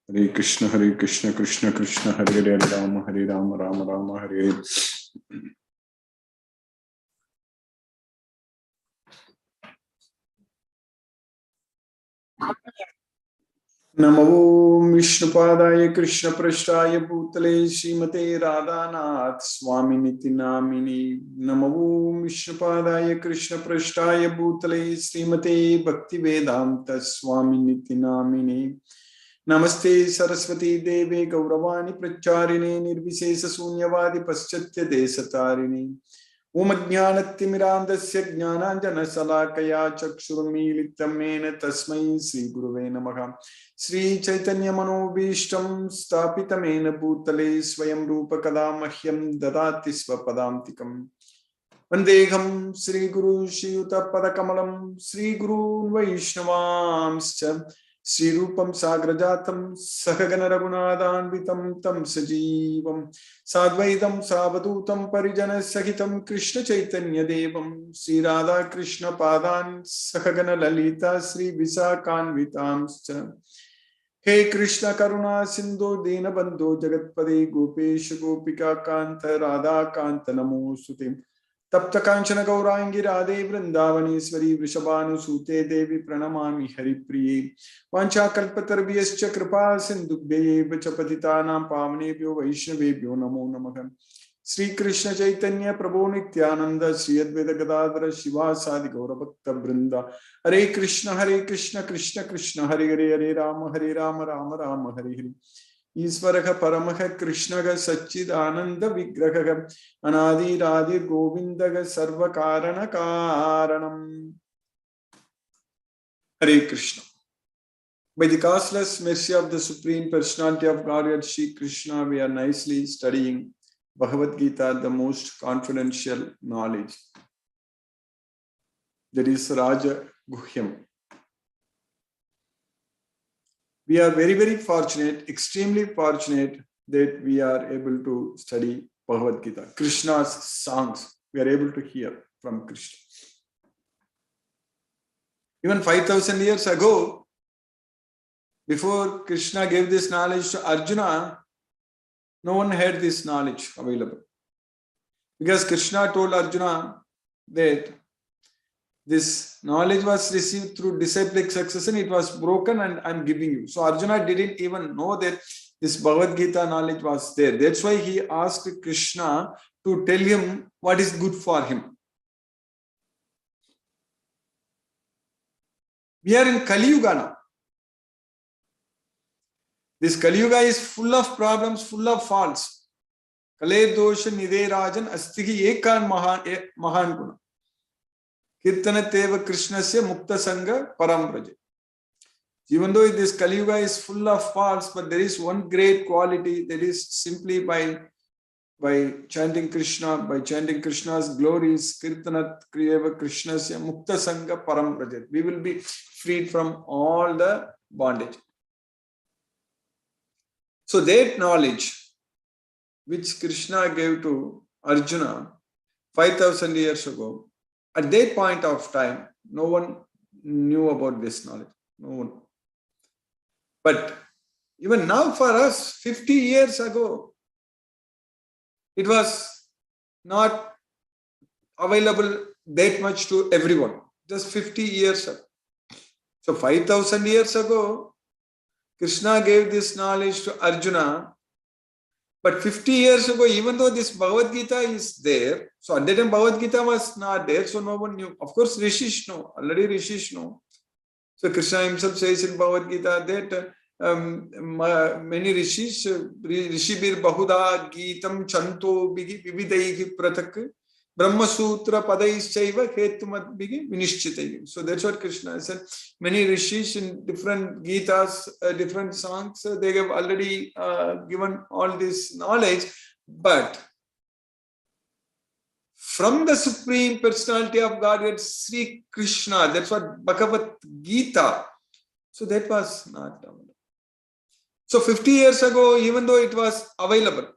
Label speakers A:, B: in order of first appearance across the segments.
A: Hare Krishna, Krishna Krishna, Hare Hare Rama, Rama Rama, Hare Hare. Namo Vishnupadaya Krishna Prashtaya Bhutale Srimate Radhanath Swami Niti Namini. Namo Vishnupadaya Krishna Prashtaya Bhutale Srimate Bhakti Vedanta Swami Niti Namini. Namaste Saraswati Deve Gauravani Pracharine Nirvisesa Sunyavadi Paschatya Desatarini. Om Jnanatimirandasya Jnananjana Salakaya Chakshurmilitam Mena Tasmai Sri Guruve Namaha. Sri Chaitanya Manobhishtam Stapitamena Bhutale Swayam Rupa Kadamahyam Dadati Svapadantikam. Vandeham Sri Guru Shiyuta Padakamalam Sri Guru Vaishnavamscha Sri Rupam Sagrajatam Sakagana Raghunathanvitam Tam Sajivam Sadvaitam Savadutam Parijana Sahitam Krishna Chaitanya Devam Sri Radha Krishna Padan Sakagana Lalita Sri Visakanvitamscha. Hey Krishna Karuna Sindhu Dina Bandhu Jagatpade Gopesh Gopika Kanta Radha Kanta Namo Sutim Tapta Kanchana Gaurangi Radhe Vrindavaneshwari Vrishabhanu Sute Devi Pranamami Haripriye Vancha Kalpatarvyascha Kripa Sindhubhye Vachapatitanam Pavnebhyo Vaishnavebhyo Namo Namaha. Sri Krishna Chaitanya Prabhu Nityananda Sri Advaita Gadadhara Shiva Sadi Gaura Bhakta Vrinda. Hare Krishna Krishna Krishna Hare Hare Hare Rama Rama Rama Hare Hare. Isvaraha Paramaha Krishnaga Satchidananda Vigraha Anadi Radhir Govindaga Sarva Karana Karanam. Hare Krishna. By the causeless mercy of the Supreme Personality of Godhead Shri Krishna, we are nicely studying Bhagavad Gita, the most confidential knowledge. That is Raja Guhyam. We are very, very fortunate, extremely fortunate that we are able to study Bhagavad Gita. Krishna's songs, we are able to hear from Krishna. Even 5,000 years ago, before Krishna gave this knowledge to Arjuna, no one had this knowledge available. Because Krishna told Arjuna that this knowledge was received through disciplic succession, it was broken and I am giving you. So Arjuna didn't even know that this Bhagavad Gita knowledge was there. That's why he asked Krishna to tell him what is good for him. We are in Kali Yuga now. This Kali Yuga is full of problems, full of faults. Kale dosha nide rajan astihi ekan mahan guna. Kirtanateva Krishnasya Mukta Sangha Parambraja. Even though this Kali Yuga is full of faults, but there is one great quality, that is simply by chanting Krishna, by chanting Krishna's glories, Kirtanat Kriyeva Krishnasya Mukta Sangha Parambraja. We will be freed from all the bondage. So that knowledge which Krishna gave to Arjuna 5,000 years ago, at that point of time, no one knew about this knowledge. No one. But even now for us, 50 years ago, it was not available that much to everyone. Just 50 years ago. So 5,000 years ago, Krishna gave this knowledge to Arjuna. But 50 years ago, even though this Bhagavad Gita is there, so at that time Bhagavad Gita was not there, so no one knew. Of course, Rishis know, already Rishis know. So Krishna himself says in Bhagavad Gita that many Rishis, Rishibir Bahuda Gitam Chanto Bigi Vividaihi Pratak Brahma Sutra Padaischaiva Hetumad Bigi Vinishchitaihi. So that's what Krishna said. Many Rishis in different Gitas, different songs, they have already given all this knowledge. But from the Supreme Personality of Godhead, Sri Krishna, that's what Bhagavad Gita. So that was not available. So 50 years ago, even though it was available,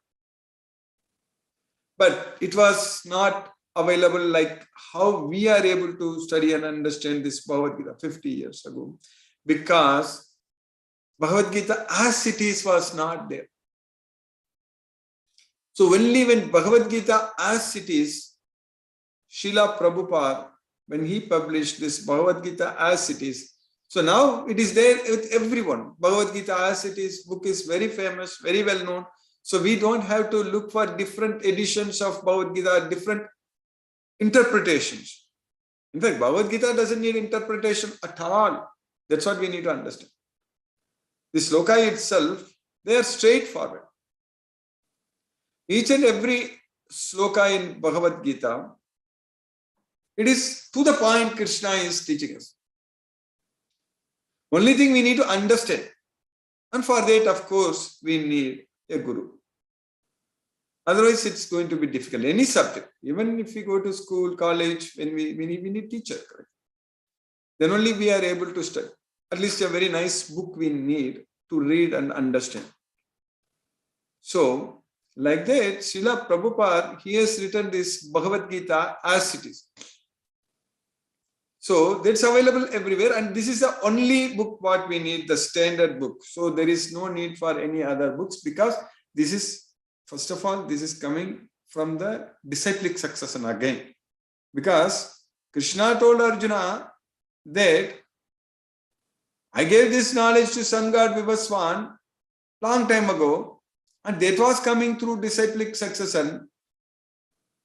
A: but it was not available like how we are able to study and understand this Bhagavad Gita 50 years ago. Because Bhagavad Gita as it is was not there. So only when Bhagavad Gita as it is, Srila Prabhupada, when he published this Bhagavad Gita as it is, so now it is there with everyone. Bhagavad Gita as it is, book is very famous, very well known. So we don't have to look for different editions of Bhagavad Gita, different interpretations. In fact, Bhagavad Gita doesn't need interpretation at all. That's what we need to understand. The sloka itself, they are straightforward. Each and every sloka in Bhagavad Gita, it is to the point Krishna is teaching us. Only thing we need to understand. And for that, of course, we need a guru. Otherwise, it's going to be difficult. Any subject, even if we go to school, college, when we need teacher, correct? Then only we are able to study. At least a very nice book we need to read and understand. So, like that, Srila Prabhupada, he has written this Bhagavad Gita as it is. So, that's available everywhere. And this is the only book what we need, the standard book. So, there is no need for any other books because this is, first of all, this is coming from the disciplic succession again. Because Krishna told Arjuna that I gave this knowledge to Sun God Vivaswan long time ago, and that was coming through disciplic succession.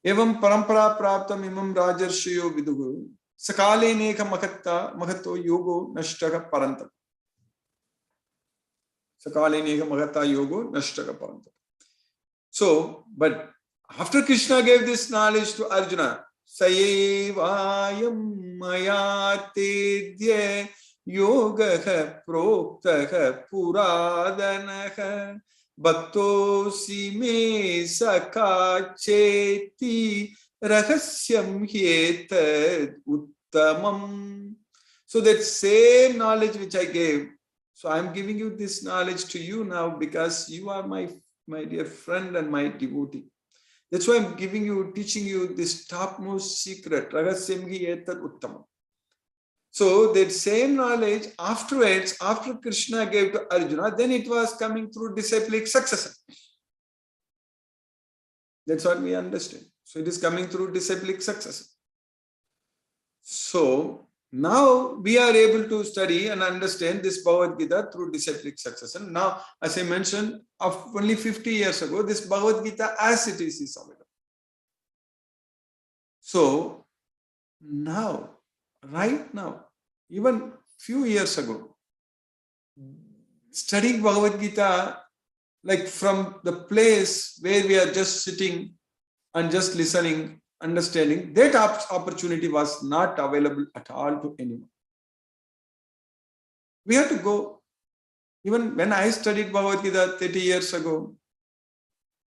A: Evam parampara praptam imam rajarshiyo vidugu sakale neka mahatto yogo nashtaka parantam. Sakale neka mahatta yogo nashtaka parantam. So, but after Krishna gave this knowledge to Arjuna, Sayevayam mayatedye yogaha proktaha puradanaha bhaktosi me sakacheti rahasyam hyetad uttamam. So that same knowledge which I gave, so I am giving you this knowledge to you now because you are my dear friend and my devotee. That's why I'm giving you, teaching you this topmost secret. Rahasyam hyetad uttamam. So that same knowledge afterwards, after Krishna gave to Arjuna, then it was coming through disciplic succession. That's what we understand. So it is coming through disciplic succession. So now we are able to study and understand this Bhagavad Gita through disciplic succession. Now, as I mentioned, of only 50 years ago, this Bhagavad Gita as it is available. So now, right now, even few years ago, studying Bhagavad Gita, like from the place where we are just sitting and just listening, understanding, that opportunity was not available at all to anyone. We have to go. Even when I studied Bhagavad Gita 30 years ago,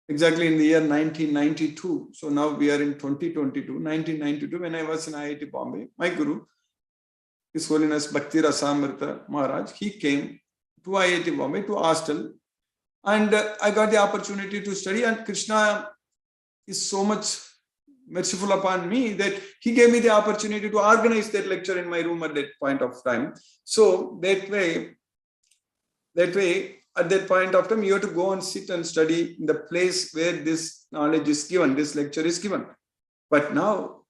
A: exactly in the year 1992, so now we are in 2022, 1992, when I was in IIT Bombay, my guru, His Holiness Bhakti Rasamrita Maharaj, he came to IIT Bombay, to hostel, and I got the opportunity to study, and Krishna is so much merciful upon me that he gave me the opportunity to organize that lecture in my room at that point of time. So that way, at that point of time, you have to go and sit and study in the place where this knowledge is given, this lecture is given. But now,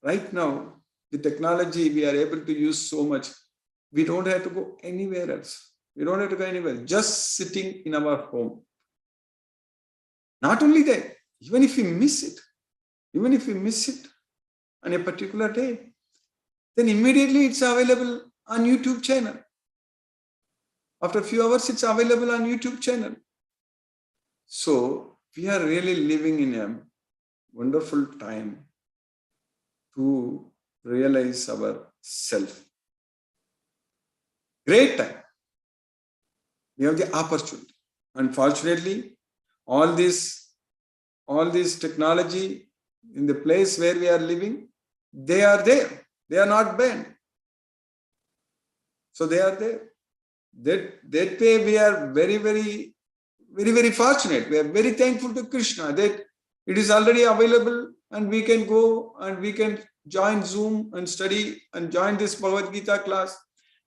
A: right now, the technology we are able to use so much, we don't have to go anywhere else. We don't have to go anywhere, just sitting in our home. Not only that, even if we miss it on a particular day, then immediately it's available on YouTube channel. After a few hours, it's available on YouTube channel. So we are really living in a wonderful time to realize our self. Great time. We have the opportunity. Unfortunately, all this technology in the place where we are living, they are there. They are not banned. So they are there. That way we are very, very, very, very fortunate. We are very thankful to Krishna that it is already available and we can go and we can join Zoom and study and join this Bhagavad Gita class.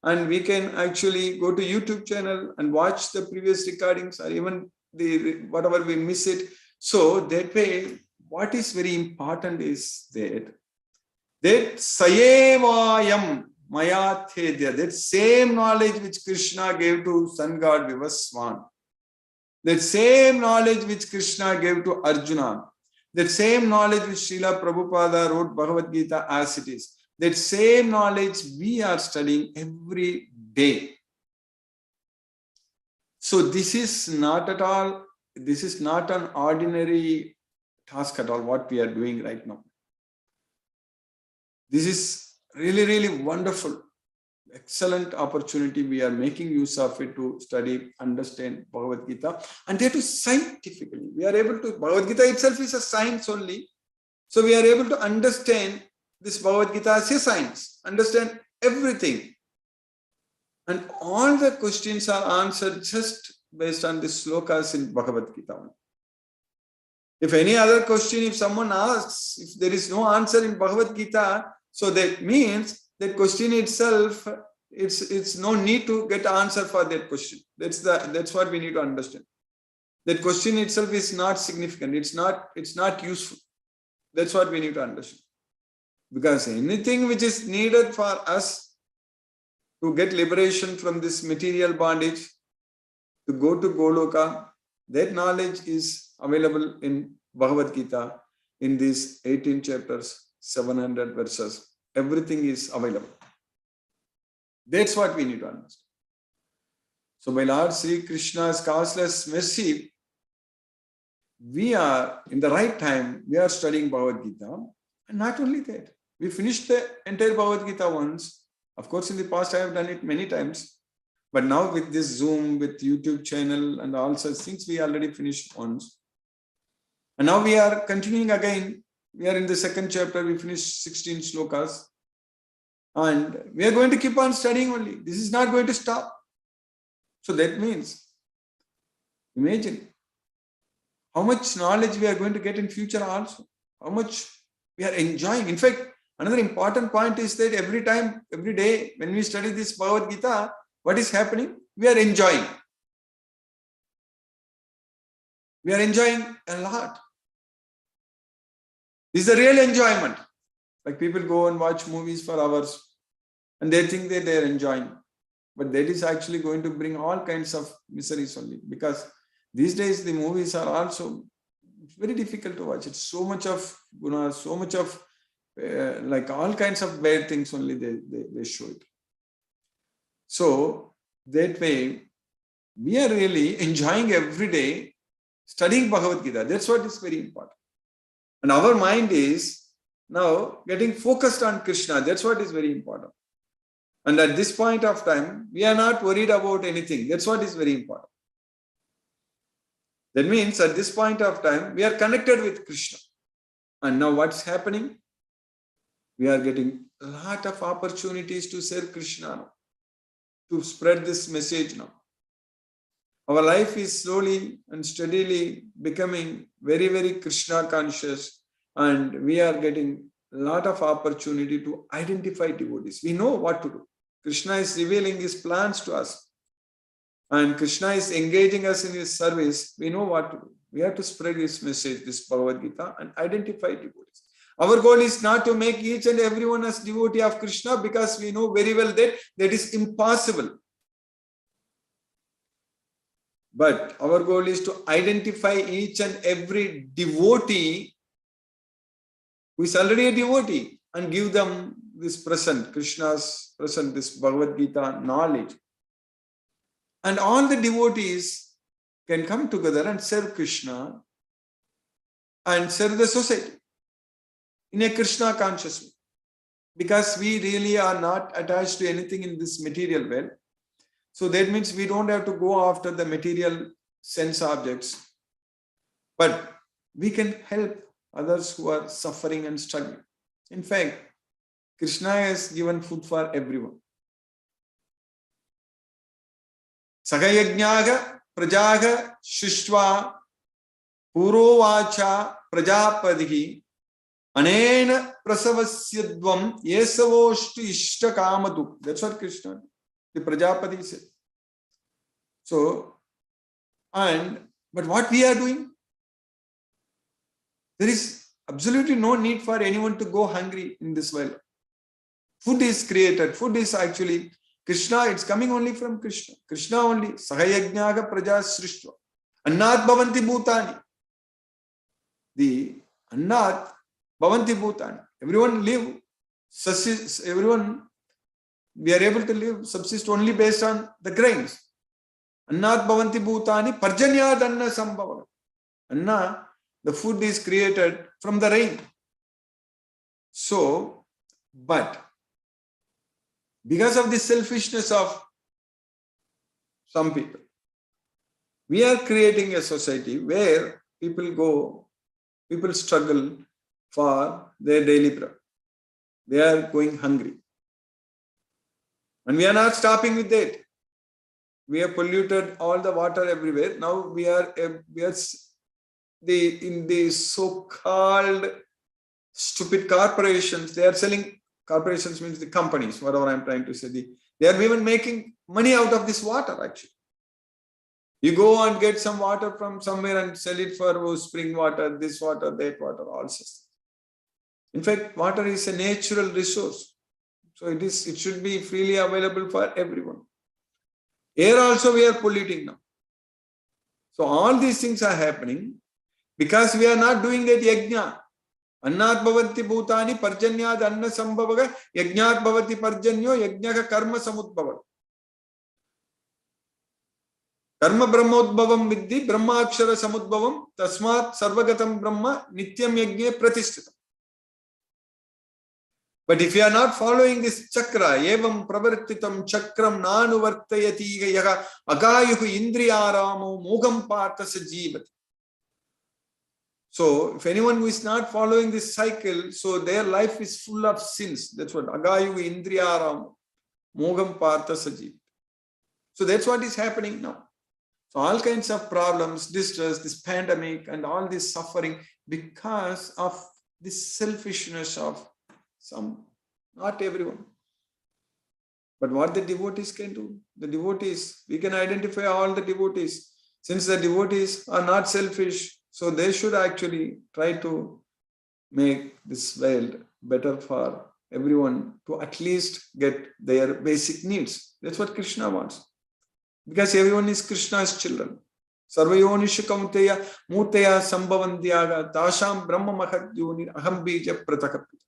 A: and we can actually go to YouTube channel and watch the previous recordings, or even the whatever we miss it. So that way, what is very important is that Sayevayam Maya Thedya, that same knowledge which Krishna gave to sun god Vivaswan, that same knowledge which Krishna gave to Arjuna, that same knowledge which Srila Prabhupada wrote Bhagavad Gita as it is, that same knowledge we are studying every day. So this is not at all, this is not an ordinary task at all, what we are doing right now. This is really, really wonderful, excellent opportunity. We are making use of it to study, understand Bhagavad Gita, and that is scientifically. We are able to, Bhagavad Gita itself is a science only. So we are able to understand this Bhagavad Gita as a science, understand everything. And all the questions are answered just based on the slokas in Bhagavad Gita. If any other question, if someone asks, if there is no answer in Bhagavad Gita, so that means that question itself, it's no need to get answer for that question. That's what we need to understand. That question itself is not significant. It's not useful. That's what we need to understand. Because anything which is needed for us to get liberation from this material bondage, to go to Goloka, that knowledge is available in Bhagavad Gita in these 18 chapters, 700 verses. Everything is available. That's what we need to understand. So by Lord Sri Krishna's causeless mercy, we are in the right time, we are studying Bhagavad Gita. And not only that, we finished the entire Bhagavad Gita once. Of course, in the past, I have done it many times. But now with this Zoom, with YouTube channel and all such things, we already finished once. And now we are continuing again. We are in the second chapter. We finished 16 slokas. And we are going to keep on studying only. This is not going to stop. So that means, imagine how much knowledge we are going to get in future also. How much we are enjoying. In fact, another important point is that every time, every day, when we study this Bhagavad Gita, what is happening? We are enjoying. We are enjoying a lot. This is the real enjoyment. Like people go and watch movies for hours and they think that they are enjoying. But that is actually going to bring all kinds of miseries only. Because these days the movies are also very difficult to watch. It's so much of, so much of like all kinds of bad things only they show it. So that way, we are really enjoying every day studying Bhagavad Gita. That's what is very important. And our mind is now getting focused on Krishna. That's what is very important. And at this point of time, we are not worried about anything. That's what is very important. That means at this point of time, we are connected with Krishna. And now what's happening? We are getting a lot of opportunities to serve Krishna now, to spread this message now. Our life is slowly and steadily becoming very, very Krishna conscious, and we are getting a lot of opportunity to identify devotees. We know what to do. Krishna is revealing his plans to us, and Krishna is engaging us in his service. We know what to do. We have to spread his message, this Bhagavad Gita, and identify devotees. Our goal is not to make each and everyone as devotee of Krishna, because we know very well that that is impossible. But our goal is to identify each and every devotee who is already a devotee and give them this present, Krishna's present, this Bhagavad Gita knowledge. And all the devotees can come together and serve Krishna and serve the society in a Krishna conscious way. Because we really are not attached to anything in this material world. So that means we don't have to go after the material sense objects. But we can help others who are suffering and struggling. In fact, Krishna has given food for everyone. Sagayajnaga prajaga shishva purovacha prajapadihi anena prasavasyadvam yesavoshtu ishtakamatu. That's what Krishna. the Prajapati said. So, but what we are doing? There is absolutely no need for anyone to go hungry in this world. Food is created. Food is actually Krishna. It's coming only from Krishna. Krishna only. Sahayajnaga praja srishtva. Annat bhavanti bhutani. The Annat bhavanti bhutani. Everyone live. Everyone, we are able to live, subsist only based on the grains. Annat bhavanti bhutani parjanyad anna sambhava. Anna, the food is created from the rain. So, but because of the selfishness of some people, we are creating a society where people struggle for their daily bread. They are going hungry. And we are not stopping with that. We have polluted all the water everywhere. Now we are in the so-called stupid corporations. They are selling, corporations means the companies, whatever I'm trying to say. They are even making money out of this water actually. You go and get some water from somewhere and sell it for spring water, this water, that water, all such. In fact, water is a natural resource. So it should be freely available for everyone. Air also we are polluting now. So all these things are happening because we are not doing that yajna. Annat bhavanti bhutani parjanyad anna sambhavaga yajnat bhavati parjanyo yajnaka karma samudbhavat. Karma brahmodbhavam viddhi brahma akshara samudbhavam tasmat sarvagatam brahma nityam yajne pratishthitam. But if you are not following this chakra, evam pravartitam chakram nanuvartayati yaha agayuhu indriyaramo mogam partha sajivati. So if anyone who is not following this cycle, so their life is full of sins. That's what agayuhu indriyaramo mogam partha sajivati. So that's what is happening now. So all kinds of problems, distress, this pandemic and all this suffering because of this selfishness of some, not everyone. But what the devotees can do, the devotees, we can identify all the devotees. Since the devotees are not selfish, so they should actually try to make this world better for everyone to at least get their basic needs. That's what Krishna wants. Because everyone is Krishna's children. Sarvayonisha kaunteya mutaya sambhavandyaga tasham brahma mahadyuni aham bija pratakapita.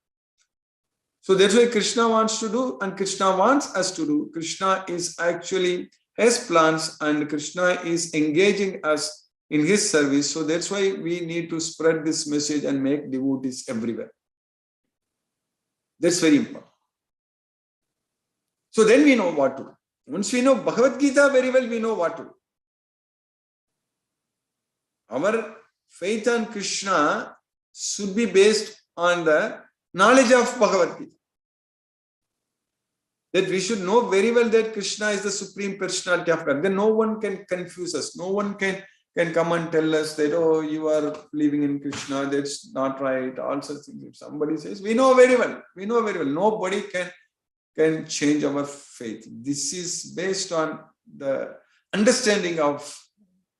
A: So that's why Krishna wants to do and Krishna wants us to do. Krishna is actually has plans and Krishna is engaging us in his service. So that's why we need to spread this message and make devotees everywhere. That's very important. So then we know what to do. Once we know Bhagavad Gita very well, we know what to do. Our faith on Krishna should be based on the knowledge of Bhagavad Gita. That we should know very well that Krishna is the Supreme Personality of God. Then no one can confuse us. No one can come and tell us that, oh, you are believing in Krishna, that's not right, all such things. If somebody says, we know very well. Nobody can change our faith. This is based on the understanding of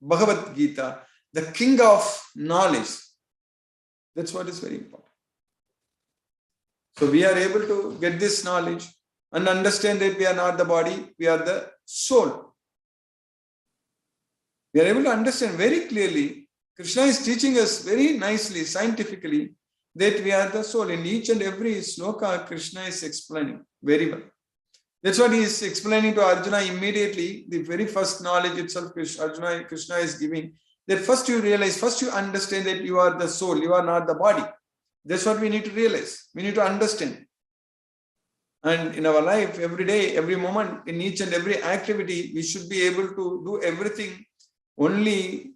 A: Bhagavad Gita, the king of knowledge. That's what is very important. So we are able to get this knowledge and understand that we are not the body, we are the soul. We are able to understand very clearly. Krishna is teaching us very nicely, scientifically, that we are the soul. In each and every sloka, Krishna is explaining very well. That's what he is explaining to Arjuna immediately. The very first knowledge itself, Krishna is giving. That first you realize, first you understand that you are the soul, you are not the body. That's what we need to realize. We need to understand. And in our life, every day, every moment, in each and every activity, we should be able to do everything only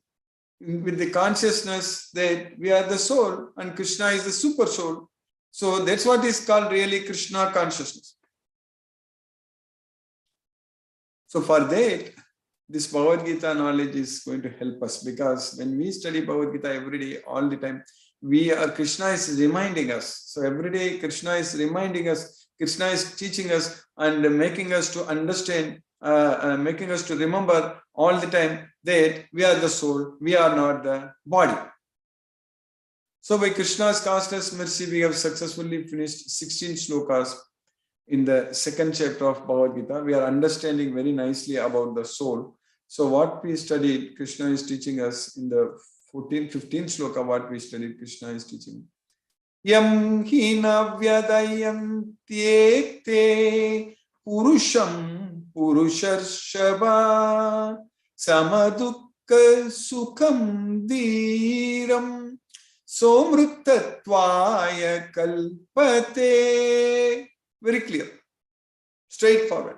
A: with the consciousness that we are the soul and Krishna is the super soul. So that's what is called really Krishna consciousness. So for that, this Bhagavad Gita knowledge is going to help us, because when we study Bhagavad Gita every day, all the time, Krishna is reminding us. So every day Krishna is reminding us, Krishna is teaching us and making us to understand, making us to remember all the time that we are the soul, we are not the body. So by Krishna's causeless mercy, we have successfully finished 16 slokas in the second chapter of Bhagavad Gita. We are understanding very nicely about the soul. So what we studied, Krishna is teaching us in the 15th sloka, what we studied, Krishna is teaching. Yam hina vyadayantyekte purusham purusharshava samadukka sukham dhiram somruttatvaya kalpate. Very clear, straightforward.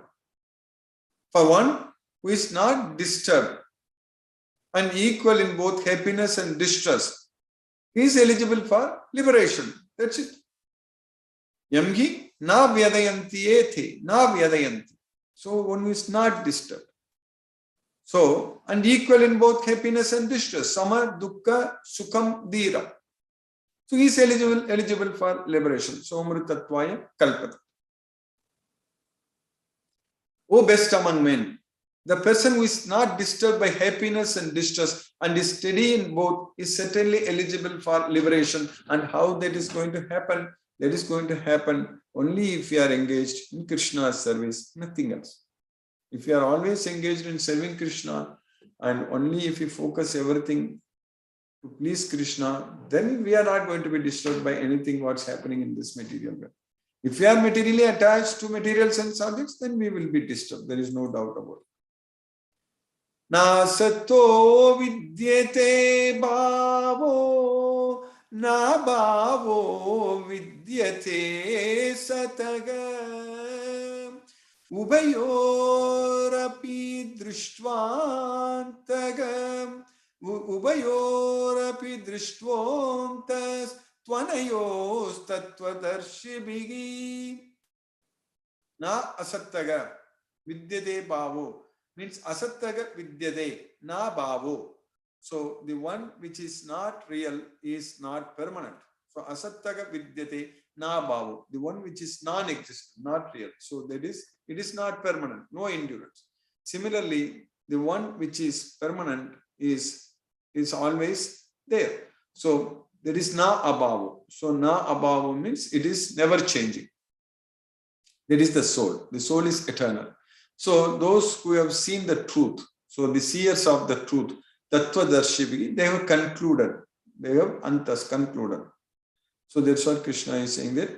A: For one who is not disturbed and equal in both happiness and distress, he is eligible for liberation. That's it. Yamhi na vyadayanti ete, na vyadayanti. So one who is not disturbed. So, and equal in both happiness and distress. Sama, dukkha, sukham, dhira. So he is eligible for liberation. Somruttatvaya kalpata. O best among men, the person who is not disturbed by happiness and distress and is steady in both is certainly eligible for liberation. And how that is going to happen? That is going to happen only if you are engaged in Krishna's service, nothing else. If you are always engaged in serving Krishna and only if you focus everything to please Krishna, then we are not going to be disturbed by anything what's happening in this material world. If we are materially attached to material sense objects, then we will be disturbed. There is no doubt about it. Na sato vidyate bhavo, na bhavo vidyate sataga, ubayorapi drishtvantaga, ubayorapi drishtvantas tvanayos tattvadarshibhigi. Na asattaga vidyate bhavo means asattaga vidyate na bhavo. So the one which is not real is not permanent. So asattaga vidyate na bhavo, the one which is non-existent, not real. So that is, it is not permanent, no endurance. Similarly, the one which is permanent is always there. So there is na abhavo. So na abhavo means it is never changing. That is the soul. The soul is eternal. So those who have seen the truth, so the seers of the truth, tattvadarshibhi, they have concluded. They have antas concluded. So that's what Krishna is saying that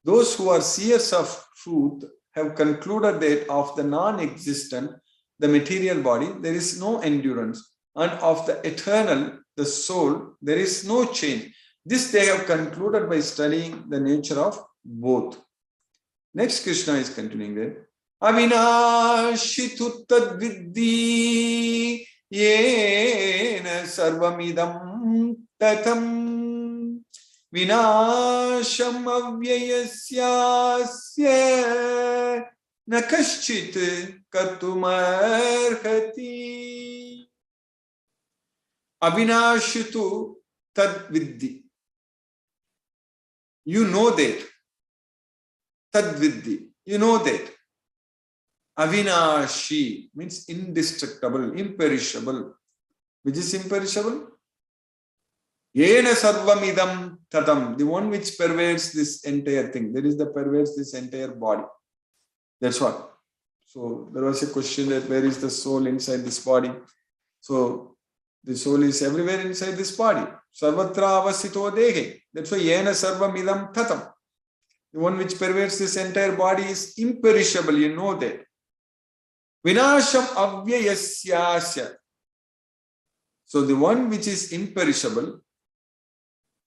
A: those who are seers of truth have concluded that of the non-existent, the material body, there is no endurance. And of the eternal, the soul, there is no change. This they have concluded by studying the nature of both. Next, Krishna is continuing there. Avinashitu tadviddhi yena sarvamidam tatam vinasham avyayasyasya na kaschit kartumarhati. Avinashitu tadviddhi. You know that. Tadviddhi. You know that. Avinashi means indestructible, imperishable. Which is imperishable? Yena sarvamidam tatam. The one which pervades this entire thing. That is the pervades this entire body. That's what. So there was a question that where is the soul inside this body? So the soul is everywhere inside this body. Sarvatra avasito dehe. That's why yena sarvamidam tatam. The one which pervades this entire body is imperishable. You know that. Vinasham avyayasyasya. So the one which is imperishable,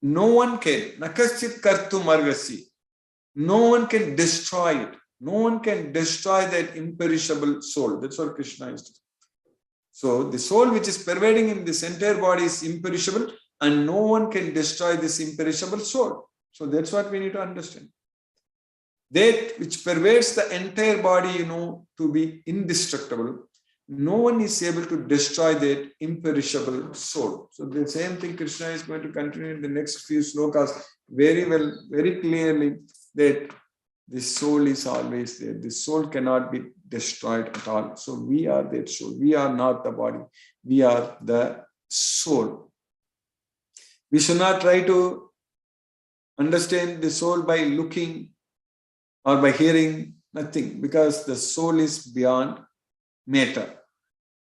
A: no one can. Nakaschit kartum argasi. No one can destroy it. No one can destroy that imperishable soul. That's what Krishna is doing. So the soul which is pervading in this entire body is imperishable and no one can destroy this imperishable soul. So that's what we need to understand. That which pervades the entire body, to be indestructible, no one is able to destroy that imperishable soul. So the same thing Krishna is going to continue in the next few slokas very well, very clearly, that This soul is always there. This soul cannot be destroyed at all. So we are that soul. We are not the body. We are the soul. We should not try to understand the soul by looking or by hearing, nothing, because the soul is beyond matter.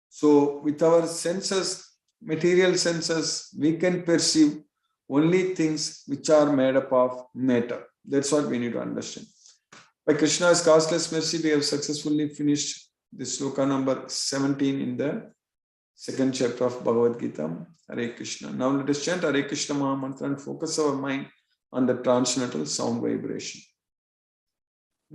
A: So with our senses, material senses, we can perceive only things which are made up of matter. That's what we need to understand. By Krishna's causeless mercy, we have successfully finished this sloka number 17 in the second chapter of Bhagavad Gita. Hare Krishna. Now let us chant Hare Krishna Maha Mantra and focus our mind on the transcendental sound vibration.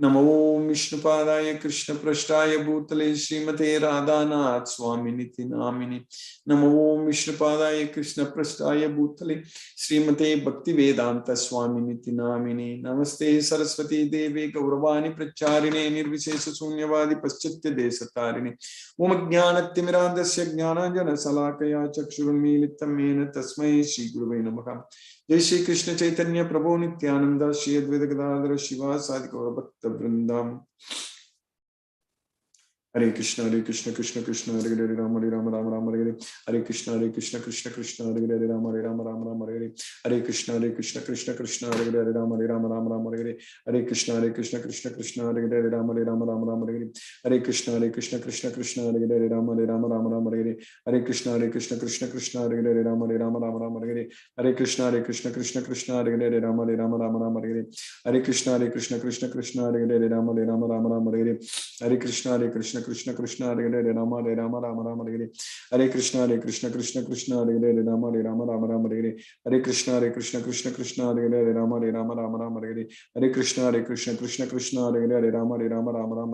A: Namo Vishnupadaya Krishna Prashtaya Bhutale Srimate Radhanath Swaminiti Namini. Namo Vishnupadaya Krishna Prashtaya Bhutale Srimate Bhaktivedanta Swaminiti Namini. Namaste Saraswati Devi Gauravani Pracharine Nirvishesha Sunyavadi Paschatya Desatarini. Om Jnanatimirandasya Jnananjana Salakaya Chakshurunmilitamena Tasmai Shri Gurave Namaha. Jai Shri Krishna Chaitanya Prabhu Nityananda Shri Advaita Gadadhara Shiva Sadi Gaura Bhakta Vrindam. Hare Krishna Krishna Krishna Hare Hare Rama Rama Rama Hare Hare Krishna Krishna Krishna Hare Hare Rama Rama Hare Hare Krishna Krishna Krishna Hare Hare Rama Rama Hare Hare Krishna Krishna Krishna Hare Hare Rama Rama Hare Hare Krishna Krishna Krishna Hare Hare Rama Rama Hare Hare Krishna Krishna Krishna Hare Hare Rama Rama Hare Hare Krishna Krishna Krishna Hare Hare Rama Rama Hare Hare Krishna Krishna Krishna Hare Hare Rama Rama Hare Hare Krishna Krishna Krishna Hare Hare Rama Rama Hare Hare Krishna Krishna Krishna Hare Hare Rama Rama Hare Hare Krishna Krishna Krishna Hare Hare Rama Rama Hare Hare Krishna Krishna Krishna Hare Hare Rama Rama Hare Hare Hare Krishna Krishna Hare Hare Rama Rama Hare Hare Krishna Krishna Krishna Hare Hare Rama Rama Hare Hare Krishna Krishna Hare Hare Rama Rama Hare Hare Krishna Krishna Hare Hare Hare Rama Rama Hare Hare Krishna Krishna Hare Hare Rama Rama Hare Hare Krishna Krishna Hare Hare Rama Rama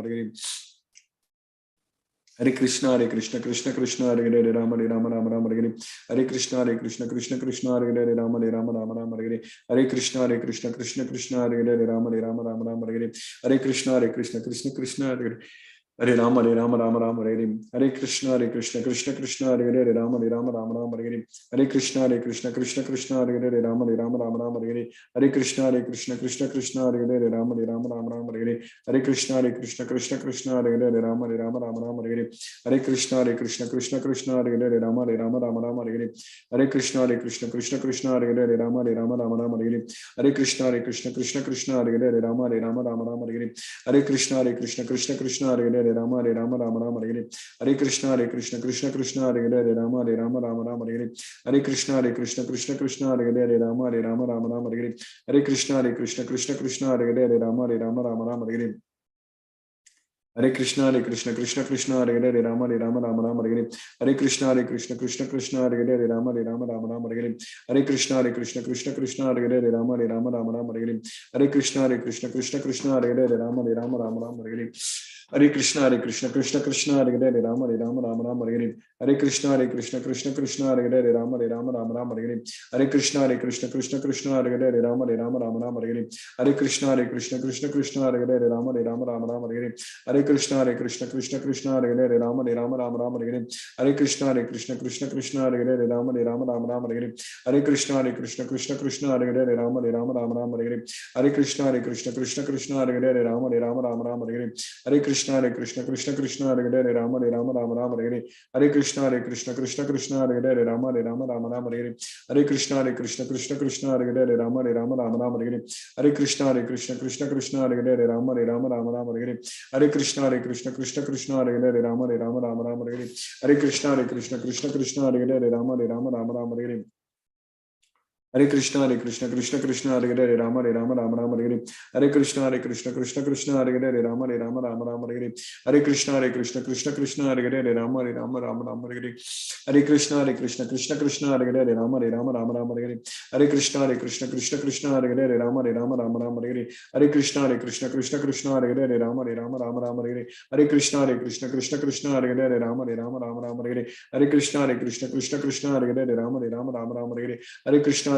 A: Hare Hare Krishna Krishna Hare Hare Rama Rama Hare Hare Krishna Krishna Hare Hare Rama Rama Hare Hare Krishna Krishna Hare Hare Rama Rama Hare Hare Krishna Krishna Hare Hare Rama Rama Hare Hare Krishna Krishna Hare Hare Rama Rama Hare Hare Krishna Krishna Hare Hare Rama Rama Hare Hare Krishna Krishna Hare Hare Rama Rama Hare Hare Krishna Krishna Hare Hare Rama Rama Hare Hare Krishna Krishna Hare Hare Rama Rama Hare Hare Hare Krishna Krishna Hare Hare Rama Rama Hare Hare Krishna Krishna Hare Hare Rama Rama Hare Hare Krishna Krishna Hare Hare Rama Rama Hare Hare Krishna Krishna Hare Hare Rama Rama Hare Hare Hare Krishna Krishna Hare Hare Rama Rama Hare Hare Krishna Krishna Hare Hare Rama Rama Hare Hare Krishna Krishna Hare Hare Rama Rama Hare Hare Krishna Krishna Hare Hare Rama Rama Hare Hare Krishna Krishna Hare Hare Rama Rama Hare Hare Krishna Krishna Hare Hare Rama Rama Hare Hare Krishna Krishna Hare Hare Rama Rama Hare Hare Krishna Krishna Hare Hare Rama Rama Hare Hare Krishna Krishna Hare Hare Rama Rama Hare Hare Krishna Krishna Hare Hare Rama Rama Hare Hare Krishna Krishna Hare Hare Rama Rama Hare Hare Krishna Krishna Hare Hare Rama Rama Hare Hare Krishna Krishna Hare Hare Rama Rama Hare Hare Krishna Krishna Hare Hare Rama Rama Hare Hare Hare Krishna Krishna Hare Hare Rama Rama Hare Hare Krishna Krishna Hare Hare Rama Rama Hare Hare Krishna Krishna Hare Hare Rama Rama Hare Hare Krishna Krishna Hare Hare Rama Rama Hare Hare Krishna Krishna Hare Hare Rama Rama Hare Hare Krishna Krishna Hare Hare Rama Rama Hare Hare Krishna Krishna Hare Hare Rama Rama Hare Hare Krishna Krishna Hare Hare Rama Rama Hare Hare Krishna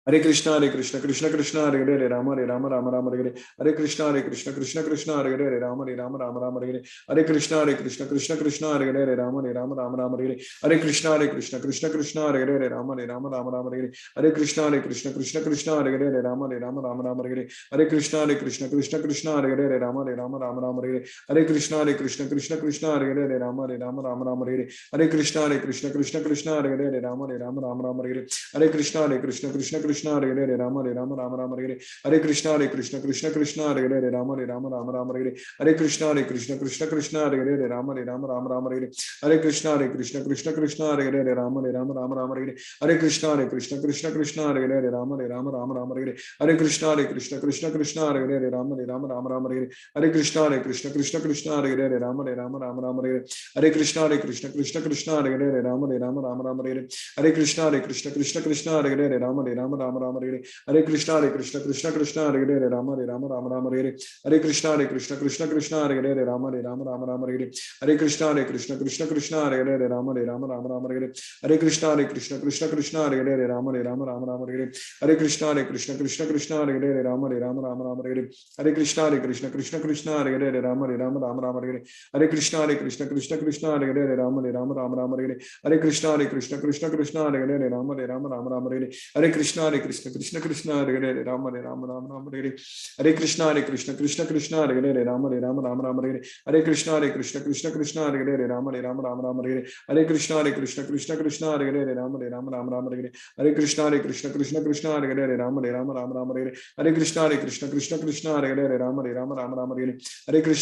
A: Hare Krishna Krishna Krishna Hare Hare Hare Rama Rama Rama Hare Hare Hare Krishna Krishna Krishna Hare Hare Hare Rama Rama Rama Hare Hare Krishna Krishna Krishna Hare Hare Rama Rama Rama Hare Hare Krishna Krishna Krishna Hare Hare Rama Rama Rama Hare Hare Krishna Krishna Krishna Hare Hare Rama Rama Rama Hare Hare Krishna Krishna Krishna Hare Hare Rama Rama Rama Hare Hare Krishna Krishna Krishna Hare Hare Rama Rama Rama Hare Hare Krishna Krishna Krishna Hare Hare Rama Rama Rama Hare Hare Krishna Krishna Krishna Hare Hare Rama Rama Rama Hare Hare Krishna Krishna Krishna Hare Hare Rama Rama Rama Hare Hare Krishna Krishna Krishna Hare Hare Rama Rama Rama Hare Hare Krishna Krishna Krishna Hare Hare Rama Rama Rama Hare Hare Krishna Krishna Krishna Hare Hare Rama Rama Hare Hare Krishna Krishna Krishna Hare Hare Rama Rama Hare Hare Krishna Krishna Krishna Hare Hare Rama Rama Hare Hare Krishna Krishna Krishna Hare Hare Rama Rama Hare Hare Krishna Krishna Krishna Hare Hare Rama Hare Hare Krishna Krishna Krishna Hare Hare Rama Hare Hare Krishna Krishna Krishna Hare Hare Rama Hare Hare Krishna Krishna Krishna Hare Hare Rama Hare Hare Krishna Krishna Krishna Hare Hare Rama Hare Hare Krishna Krishna Krishna Hare Hare Rama Hare Hare Krishna Krishna Krishna Hare Hare Rama Hare Hare Krishna Krishna Krishna Hare Hare Rama Hare Hare Krishna Krishna Krishna Hare Hare Rama Hare Hare Krishna Krishna Krishna Hare Hare Rama Hare Hare Krishna Krishna Krishna Hare Hare Rama Hare Hare Krishna Krishna Krishna Hare Hare Rama Hare Hare Krishna Krishna Krishna Hare Hare Rama Hare Hare Krishna Krishna Krishna Hare Hare Rama Hare Hare Krishna Krishna Krishna Hare Hare Rama Hare Hare Krishna Krishna Krishna Hare Hare Rama Hare Hare Krishna Krishna Krishna Hare Hare Rama Hare Hare Krishna Krishna Krishna Hare Hare Rama Hare Hare Krishna Krishna Krishna Hare Hare Rama Hare Hare Krishna Krishna Hare Hare Rama Hare Hare Krishna Krishna Krishna Hare Hare Rama Hare Hare Krishna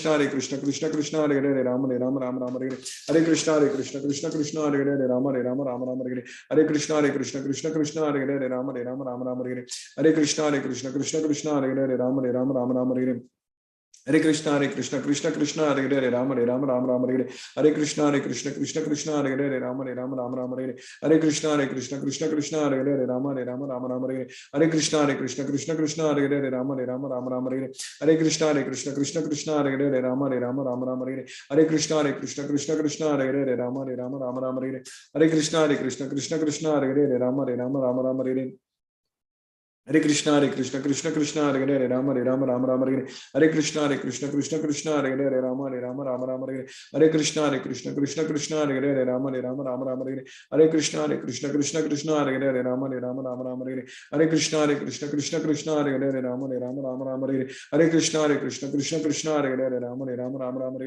A: Krishna Krishna Hare Hare Rama Hare Hare Krishna Krishna Krishna Hare Hare Rama Hare Hare Krishna Krishna Krishna Hare Hare Rama Hare Krishna Krishna Krishna Hare Hare Rama Hare Krishna Krishna Krishna Hare Hare Rama Hare Hare Krishna Krishna Hare Hare Rama Hare Hare Krishna Krishna Krishna Hare Hare Rama Hare Krishna Krishna Krishna Hare Hare Rama Hare Krishna Krishna Krishna Hare Hare Rama Hare Krishna Krishna Krishna Hare Hare Rama Hare Krishna Krishna Krishna Hare Hare Rama Hare Krishna Krishna Krishna Hare Hare Rama Hare Krishna Krishna Krishna Hare Hare Rama Hare Krishna Krishna Hare Hare Rama Hare Hare Krishna Krishna Krishna Hare Hare Rama Hare Krishna Krishna Krishna Hare Hare Rama Hare Krishna Krishna Krishna Hare Hare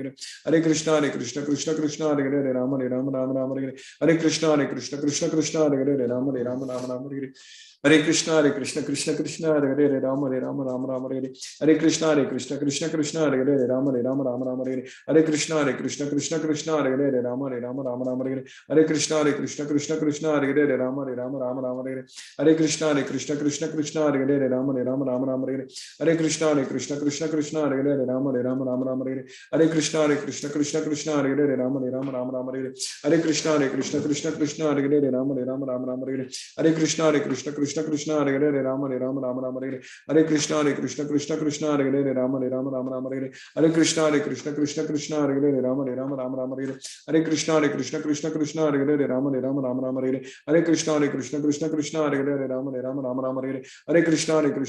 A: Rama Hare Krishna Krishna Krishna Hare Hare Rama Hare Krishna Krishna Krishna Hare Hare Rama Hare Krishna Krishna Krishna Hare Hare Rama Hare Krishna Krishna Krishna Hare Hare Rama Hare Krishna Krishna Krishna Hare Hare Rama Hare Hare Krishna Krishna Krishna Hare Hare Rama Hare Krishna Krishna Krishna Hare Hare Rama Hare Krishna Krishna Krishna Hare Hare Rama Hare Krishna Krishna Krishna Hare Hare Rama Hare Krishna Krishna Krishna Hare Hare Rama Hare Krishna Krishna Krishna Hare Hare Rama Hare Krishna Krishna Krishna Hare Hare Rama Hare Krishna Krishna Krishna Hare Hare Rama Hare Krishna Krishna Krishna Hare Hare Rama Hare Krishna Krishna Krishna Hare Hare Rama Hare Krishna Krishna Krishna Hare Hare Rama Hare Krishna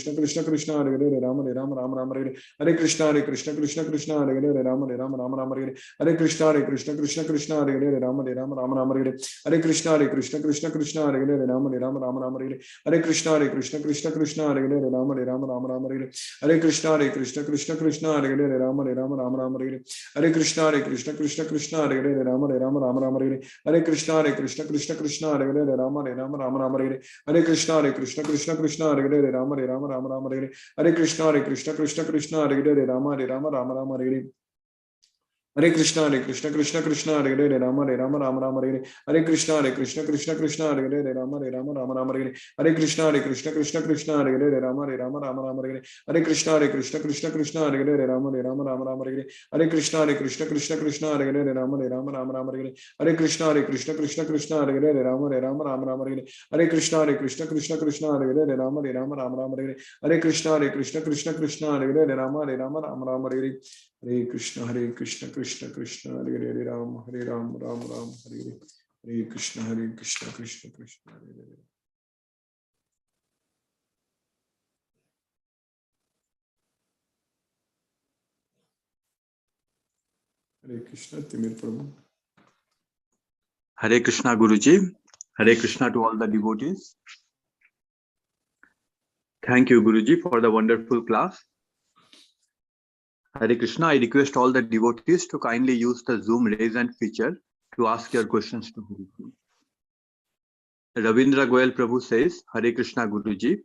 A: Krishna Krishna Hare Hare Rama Hare Krishna Krishna Krishna Hare Hare Rama Hare Krishna Krishna Krishna Hare Hare Rama Hare Krishna Krishna Krishna Hare Hare Rama Hare Krishna Krishna Krishna Hare Hare Rama Hare Krishna Krishna Krishna Hare Hare Rama Hare Krishna Krishna Krishna Hare Hare Rama Hare Krishna Krishna Krishna Hare Hare Rama Hare Krishna Krishna Krishna Hare Hare Rama Hare Krishna Krishna Krishna Hare Hare Rama Hare Krishna Krishna Krishna Hare Hare Rama Hare Krishna Krishna Hare Hare Ram Hare Ram Ram Ram Hare Hare. Hare Krishna Krishna Krishna Hare Hare. Hare Ram Hare Ram Ram Hare Hare. Hare Krishna Krishna Krishna Hare Hare Ram Hare Ram Ram Hare Hare. Hare Krishna Krishna Krishna Hare Hare Ram Hare Ram Ram Hare Hare. Hare Krishna Hare Krishna Krishna Krishna Hare Hare Ram Hare Ram Ram Hare Hare. Hare Krishna, Timir Prabhu.
B: Hare Krishna Guruji. Hare Krishna to all the devotees. Thank you Guruji for the wonderful class. Hare Krishna, I request all the devotees to kindly use the Zoom raise hand feature to ask your questions to Guruji. Ravindra Goyal Prabhu says, Hare Krishna Guruji,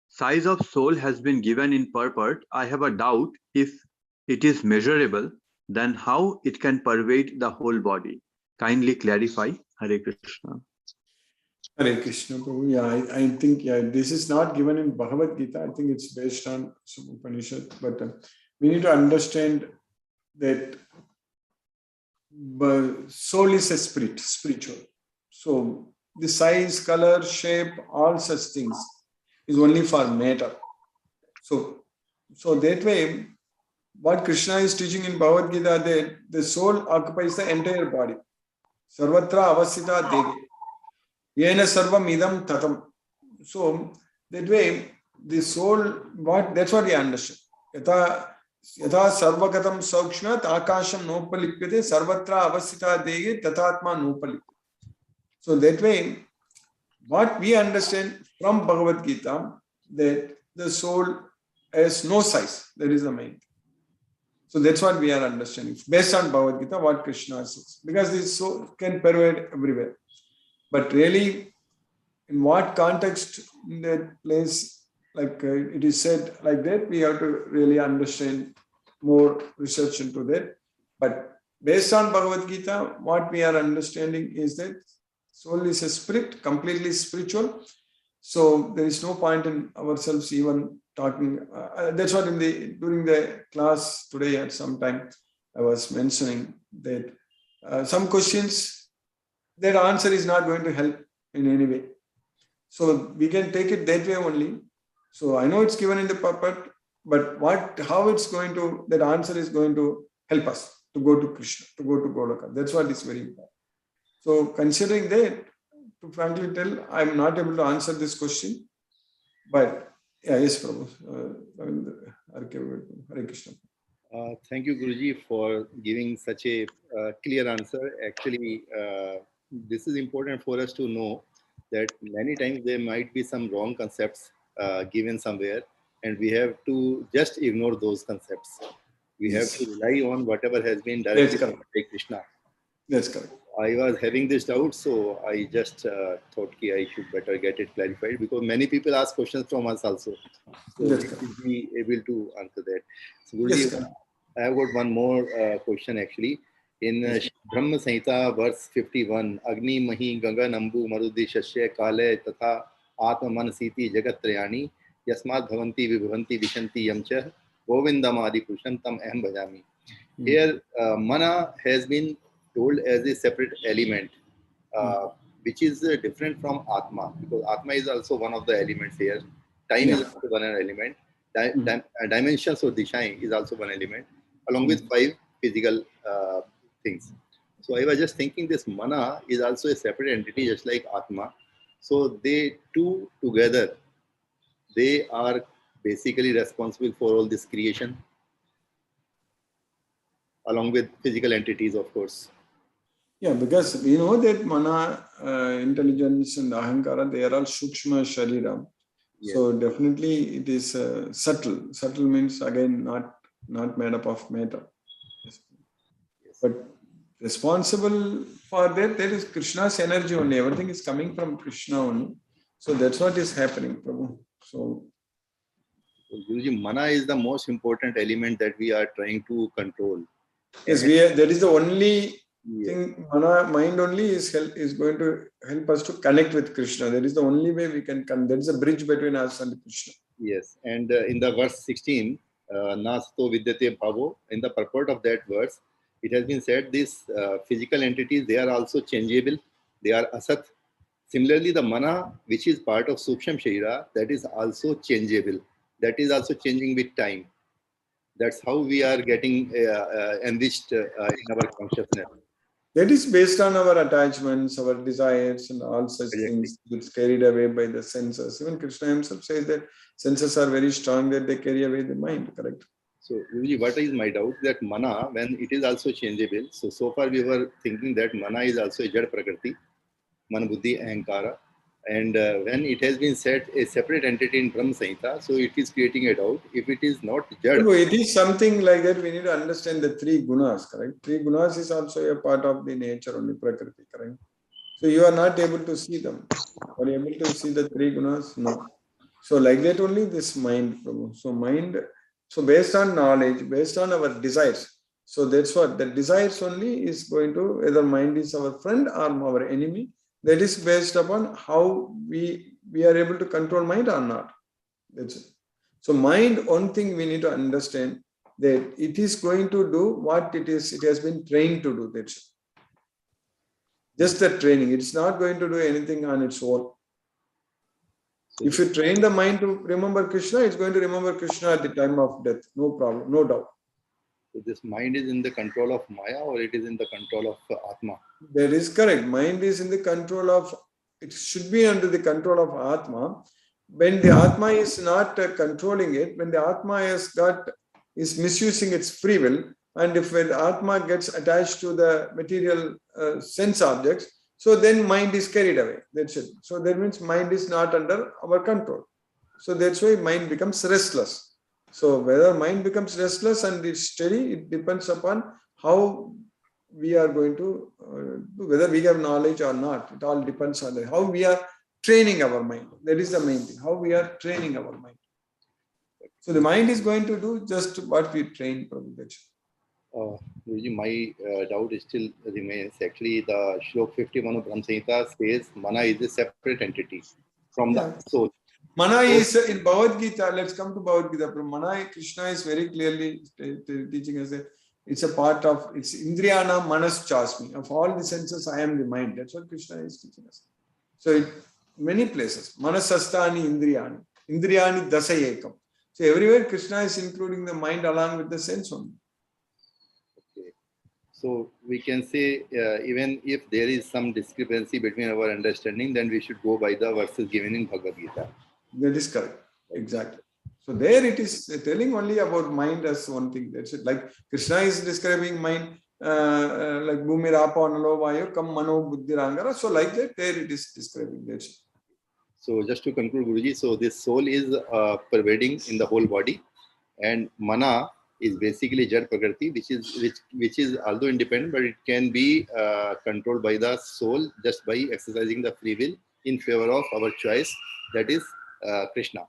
B: size of soul has been given in purport. I have a doubt if it is measurable, then how it can pervade the whole body. Kindly clarify. Hare Krishna.
A: Hare Krishna Prabhu. Yeah, I think this is not given in Bhagavad Gita. I think it's based on some Upanishad, but we need to understand that soul is a spiritual. So the size, color, shape, all such things is only for matter. So that way, what Krishna is teaching in Bhagavad Gita, that the soul occupies the entire body. Sarvatra avasita deve. Yena sarvam idam tatam. So that way, the soul, that's what we understand. Yatha sarvagatam saukshmat akasham nopalipyate sarvatra avasita dege tatatma nopalipyate. So that way, what we understand from Bhagavad Gita, that the soul has no size. That is the main thing. So that's what we are understanding. Based on Bhagavad Gita, what Krishna says. Because this soul can pervade everywhere. But really, in what context in that place, like it is said like that, we have to really understand more research into that. But based on Bhagavad Gita, what we are understanding is that soul is a spirit, completely spiritual. So there is no point in ourselves even talking. That's what during the class today at some time I was mentioning that some questions, their answer is not going to help in any way. So we can take it that way only. So I know it's given in the purport, but how it's going to, that answer is going to help us to go to Krishna, to go to Goloka. That's what is very important. So considering that, to frankly tell, I'm not able to answer this question. But yeah, yes, Prabhu. Hare Krishna.
C: Thank you, Guruji, for giving such a clear answer. Actually, this is important for us to know that many times there might be some wrong concepts given somewhere, and we have to just ignore those concepts. We have to rely on whatever has been directly from Krishna.
A: That's correct.
C: I was having this doubt, so I just thought I should better get it clarified, because many people ask questions from us also. So we should be able to answer that. So Guruji, I have got one more question actually. In Brahma Samhita verse 51, Agni Mahi Ganga Nambu Marudi Shashya Kale Tatha Atma Manasiti Jagat Trayani Yasmat Bhavanti Vibhavanti Vishanti Yamcha Govindam Adi Purusham Tam Aham Bhajami. Here, mana has been told as a separate element, which is different from Atma, because Atma is also one of the elements here. Time is also one element. Dimensions or Dishai is also one element, along with 5 physical things. So I was just thinking this mana is also a separate entity, just like Atma. So they two together, they are basically responsible for all this creation, along with physical entities, of course.
A: Yeah, because we know that mana, intelligence and ahankara, they are all sukshma sharira. Yes. So definitely it is subtle. Subtle means again not made up of matter. Yes. But responsible for that, there is Krishna's energy only. Everything is coming from Krishna only. So that's what is happening, Prabhu. So
C: Guruji, mana is the most important element that we are trying to control.
A: Yes, that is the only thing. Mana, mind only is going to help us to connect with Krishna. That is the only way we can connect. There is a bridge between us and Krishna.
C: Yes, and in the verse 16, Nasto Vidyate Bhavo, in the purport of that verse, it has been said these physical entities, they are also changeable. They are asat. Similarly, the mana, which is part of Suksham Sharira, that is also changeable. That is also changing with time. That's how we are getting enriched in our consciousness.
A: That is based on our attachments, our desires, and all such things. It's carried away by the senses. Even Krishna himself says that senses are very strong, that they carry away the mind, correct?
C: So usually what is my doubt that mana, when it is also changeable, so far we were thinking that mana is also a jad prakriti, man buddhi ahankara, and when it has been set a separate entity in Brahma Samhita, so it is creating a doubt if it is not jad.
A: No, it is something like that. We need to understand the three gunas, correct? Three gunas is also a part of the nature only, prakriti, correct? So you are not able to see them. Are you able to see the three gunas? No. So like that only this mind, Prabhu. So mind, so based on knowledge, based on our desires. So that's what the desires only is going to, whether mind is our friend or our enemy. That is based upon how we are able to control mind or not. That's it. So mind, one thing we need to understand that it is going to do what it has been trained to do. That's it. Just the training. It's not going to do anything on its own. If you train the mind to remember Krishna, it's going to remember Krishna at the time of death. No problem, no doubt.
C: So this mind is in the control of Maya or it is in the control of Atma? That
A: is correct. Mind is in the control of, it should be under the control of Atma. When the Atma is not controlling it, when the Atma is misusing its free will, and if the Atma gets attached to the material sense objects, so then mind is carried away. That's it. So that means mind is not under our control. So that's why mind becomes restless. So whether mind becomes restless and it's steady, it depends upon how we are going to, whether we have knowledge or not. It all depends on how we are training our mind. That is the main thing, how we are training our mind. So the mind is going to do just what we train, Prabhu.
C: My doubt still remains. Actually, the Shlok 51 of Brahma Samhita says mana is a separate entity from the soul.
A: Mana is in Bhagavad Gita. Let's come to Bhagavad Gita. Mana, Krishna is very clearly teaching us that it's a part of, it's Indriyana Manas Chasmi. Of all the senses, I am the mind. That's what Krishna is teaching us. So many places, Manasastani Indriyani, Indriyani Dasayekam. So everywhere Krishna is including the mind along with the sense only.
C: So we can say even if there is some discrepancy between our understanding, then we should go by the verses given in Bhagavad Gita.
A: That is correct. Exactly. So there it is telling only about mind as one thing. That's it. Like Krishna is describing mind like Bhumi Rapa Analo Vayo Kam Mano Buddhi Rangara. So like that, there it is describing. That's it.
C: So just to conclude, Guruji, so this soul is pervading in the whole body, and mana is basically Jad Prakriti, which is although independent, but it can be controlled by the soul just by exercising the free will in favor of our choice, that is Krishna.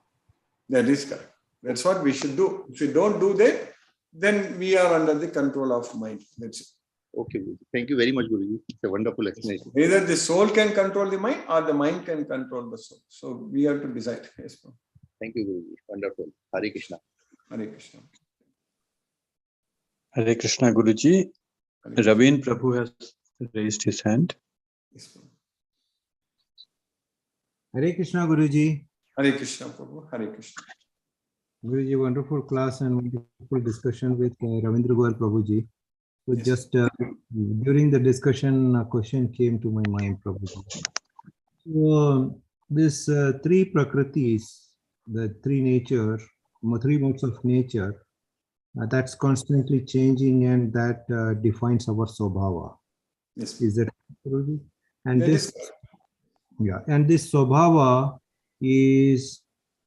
A: That is correct. That's what we should do. If we don't do that, then we are under the control of mind. That's it.
C: Okay, Guruji. Thank you very much, Guruji. It's a wonderful explanation.
A: Either the soul can control the mind or the mind can control the soul. So we have to decide. Yes,
C: thank you, Guruji. Wonderful. Hare Krishna.
A: Hare Krishna.
B: Hare Krishna, Guruji. Ravin Prabhu has raised his hand.
A: Yes,
D: Hare Krishna, Guruji.
A: Hare Krishna, Prabhu. Hare Krishna.
D: Guruji, wonderful class and wonderful discussion with Ravindra Goyal Prabhuji. So
A: Yes.
D: just during the discussion, a question came to my mind, Prabhuji. So this three prakritis, the three modes of nature, that's constantly changing and that defines our Swabhava.
A: Yes.
D: Is that Prabhuji? And
A: That
D: this, and this Swabhava is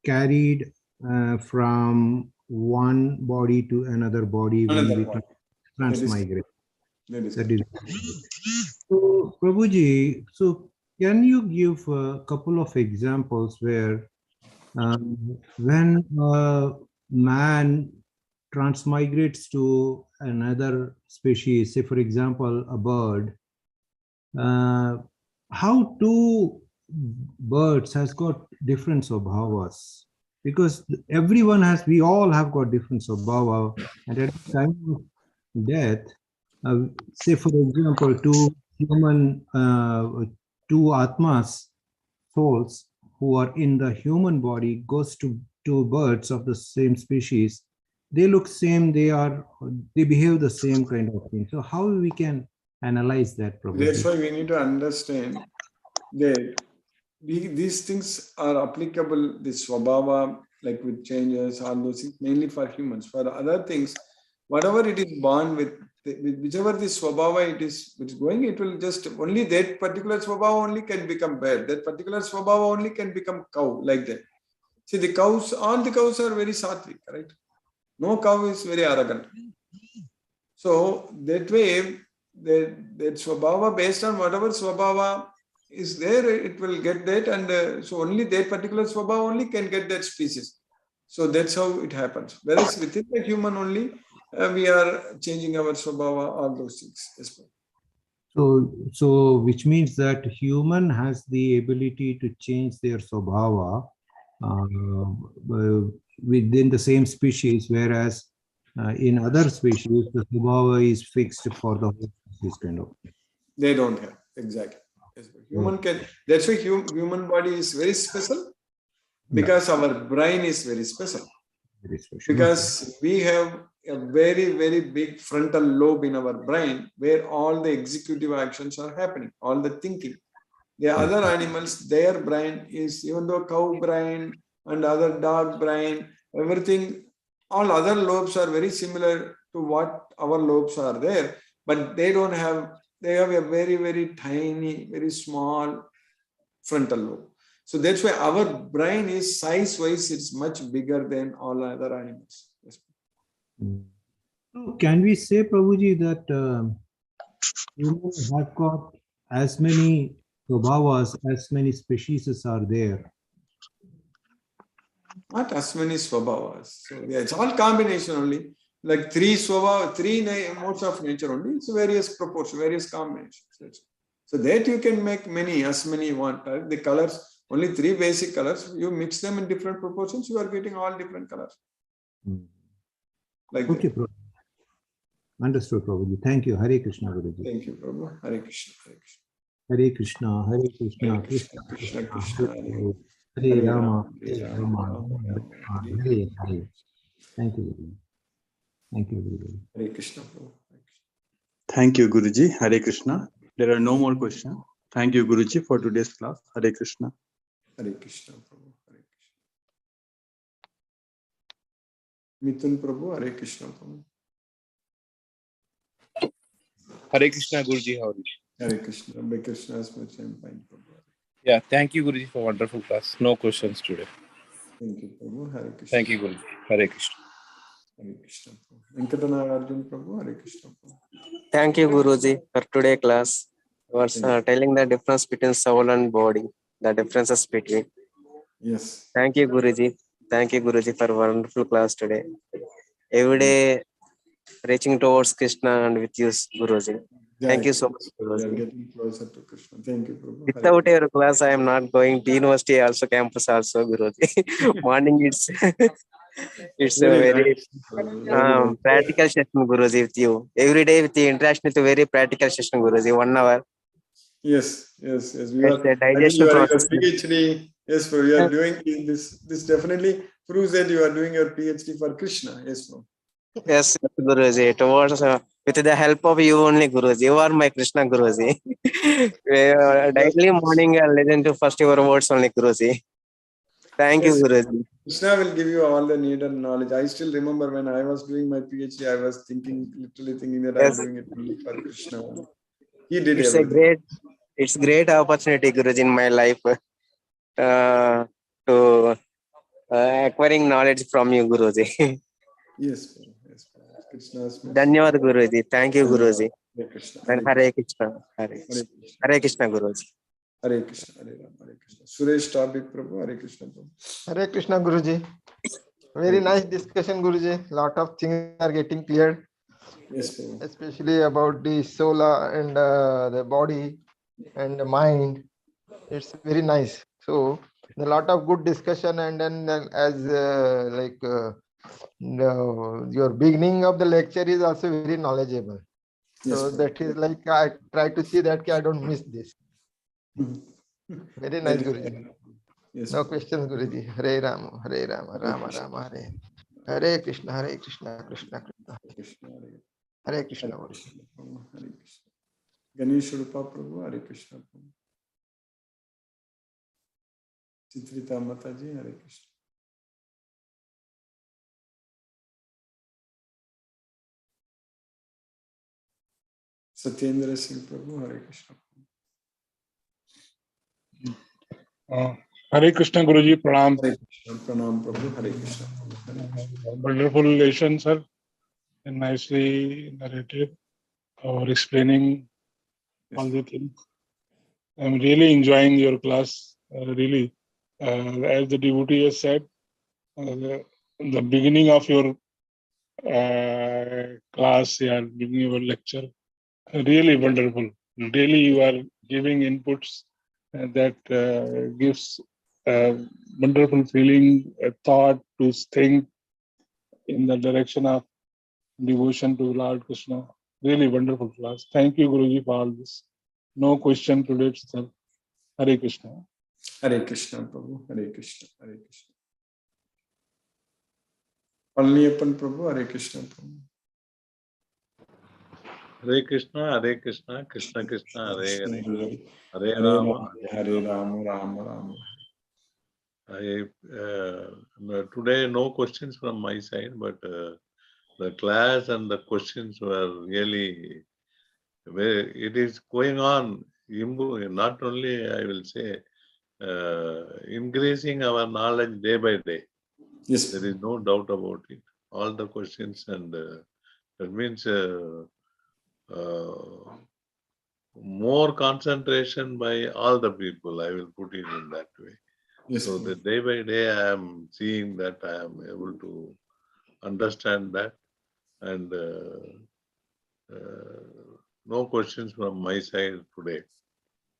D: carried from one body to another body when we transmigrate.
A: That is
D: So, Prabhuji, so can you give a couple of examples where when man transmigrates to another species, say for example a bird, how two birds has got different swabhavas? Because we all have got different swabhava, and at the time of death, say for example, two atmas, souls who are in the human body goes to two birds of the same species, they look same, they behave the same kind of thing. So how we can analyze that problem?
A: That's why we need to understand that these things are applicable, this swabhava, like with changes, all those things, mainly for humans. For the other things, whatever it is born with whichever the swabhava it is, which is going, it will just only that particular swabhava only can become bear. That particular swabhava only can become cow, like that. See, the cows, all the cows are very sattvic, right? No cow is very arrogant. So that way, that swabhava, based on whatever swabhava is there, it will get that, and so only that particular swabhava only can get that species. So that's how it happens. Whereas within the human only, we are changing our swabhava, all those things. Yes,
D: So which means that human has the ability to change their swabhava within the same species, whereas in other species, the swabhava is fixed for the whole species, kind of.
A: they don't have, exactly. Yes, human can, that's why human body is very special, because our brain is very special.
D: Very special.
A: Because we have a very, very big frontal lobe in our brain where all the executive actions are happening, all the thinking. The other animals, their brain is, even though cow brain and other dog brain, everything, all other lobes are very similar to what our lobes are there, but they don't have, they have a very, very tiny, very small frontal lobe. So that's why our brain is size-wise, it's much bigger than all other animals. Yes.
D: So can we say, Prabhuji, that humans have got as many swabhavas, as many species are there?
A: Not as many swabhavas. So yeah, it's all combination only. Like three modes of nature only. It's various proportions, various combinations. So that you can make many, as many you want. The colors, only three basic colors. You mix them in different proportions, you are getting all different colors. Like
D: Okay,
A: that.
D: Prabhu. Understood, Prabhuji. Thank you. Hare Krishna, Guruji.
A: Thank you, Prabhu. Hare Krishna.
D: Hare Krishna. Hare Krishna.
A: Hare Krishna. Krishna Krishna. Hare
D: Hare Rama.
A: Hare
D: Hare
A: Rama.
D: Rama.
A: Hare
D: Hare Hare. Thank you, Guruji. Thank you, Guruji.
A: Hare Krishna, Prabhu.
B: Thank you, Guruji. Hare Krishna. There are no more questions. Thank you, Guruji, for today's class. Hare Krishna.
A: Hare Krishna, Prabhu. Hare Krishna. Mithun Prabhu. Hare Krishna, Prabhu.
E: Hare Krishna, Guruji. How are you?
A: Hare Krishna. Hare Krishna is much and fine, Prabhu.
E: Yeah, thank you, Guruji, for wonderful class. No questions today.
A: Thank you, Prabhu. Hare Krishna.
E: Thank you, Guruji. Hare Krishna.
A: Hare Krishna, Prabhu. Venkatana Arjun Prabhu. Hare Krishna, Prabhu.
F: Thank you, Guruji, for today class. You are telling the difference between soul and body, the differences between.
A: Yes.
F: Thank you, Guruji. Thank you, Guruji, for wonderful class today. Every day reaching towards Krishna and with you, Guruji. Thank you so much,
A: We are
F: Guruji.
A: getting closer to Krishna. Thank you, Prabhu.
F: Without your class, I am not going to university, also campus, also, Guruji. Morning, it's a very
A: nice, Prabhu. Very nice.
F: practical session, Guruji, with you. Every day with the interaction, it's a very practical session, Guruji. 1 hour.
A: Yes, yes, yes. We
F: It's
A: are,
F: a
A: I think
F: digestion
A: you are in
F: process.
A: your PhD. Yes, Prabhu. You are doing this. This definitely proves that you are doing your PhD for Krishna. Yes, Prabhu.
F: Yes, Guruji. Towards with the help of you only, Guruji. You are my Krishna, Guruji. Daily morning, I listen to first your words only, Guruji. Thank you,
A: Yes,
F: Guruji.
A: Krishna will give you all the needed knowledge. I still remember when I was doing my PhD, I was literally thinking that
F: Yes.
A: I'm doing it only for Krishna. He did
F: It's
A: everything.
F: a great opportunity, Guruji, in my life to acquiring knowledge from you, Guruji.
A: Yes, Prabhu. Yes, Prabhu. Krishna's mercy.
F: Dhanyavad, Guruji. Thank you, Guruji.
A: Hare Krishna.
F: And Hare Krishna. Hare Krishna, Guruji.
A: Hare Krishna. Hare Ram. Hare Krishna. Suresh Tabik Prabhu. Hare Krishna, Prabhu.
G: Hare Krishna, Guruji. Very nice discussion, Guruji. Lot of things are getting cleared,
A: Yes, Prabhu.
G: especially about the soul and the body and the mind. It's very nice. So a lot of good discussion, and then as your beginning of the lecture is also very knowledgeable.
A: Yes,
G: So
A: Prabhu.
G: that is like I try to see that I don't miss this. Very nice,
A: Thank you.
G: Guruji.
A: Yes,
G: No
A: Prabhu.
G: questions, Guruji. Hare Rama, Hare Rama, Rama Rama, Hare. Hare Krishna, Krishna Krishna,
A: Krishna. Hare
G: Hare Krishna.
A: Krishna. Prabhu. Hare Krishna. Ganesh Rupa Prabhu. Hare Krishna, Prabhu. Chitrita Mataji, Hare Krishna. Satyendra Singh Prabhu, Hare Krishna.
H: Hare Krishna Guruji, Pranam.
A: Hare Krishna, Pranam Prabhu, Hare Krishna. Hare Krishna.
H: Wonderful relation, sir, and nicely narrated or explaining all the things. I'm really enjoying your class, really. As the devotee has said, the beginning of your class, beginning of your lecture, really wonderful. Really, you are giving inputs that gives a wonderful feeling, a thought to think in the direction of devotion to Lord Krishna. Really wonderful class. Thank you, Guruji, for all this. No question today, sir. Hare Krishna.
A: Hare Krishna, Prabhu. Hare Krishna. Hare Krishna. Palniyappan Prabhu, Hare Krishna, Prabhu.
I: Hare Krishna, Hare Krishna, Krishna Krishna, Hare Hare, Hare Rama.
A: Hare Rama, Rama Rama.
I: Today no questions from my side, but the class and the questions were really it is going on. Not only I will say increasing our knowledge day by day.
A: Yes,
I: there is no doubt about it. All the questions, and that means more concentration by all the people. I will put it in that way.
A: yes.
I: So the day by day, I am seeing that I am able to understand that, and no questions from my side today.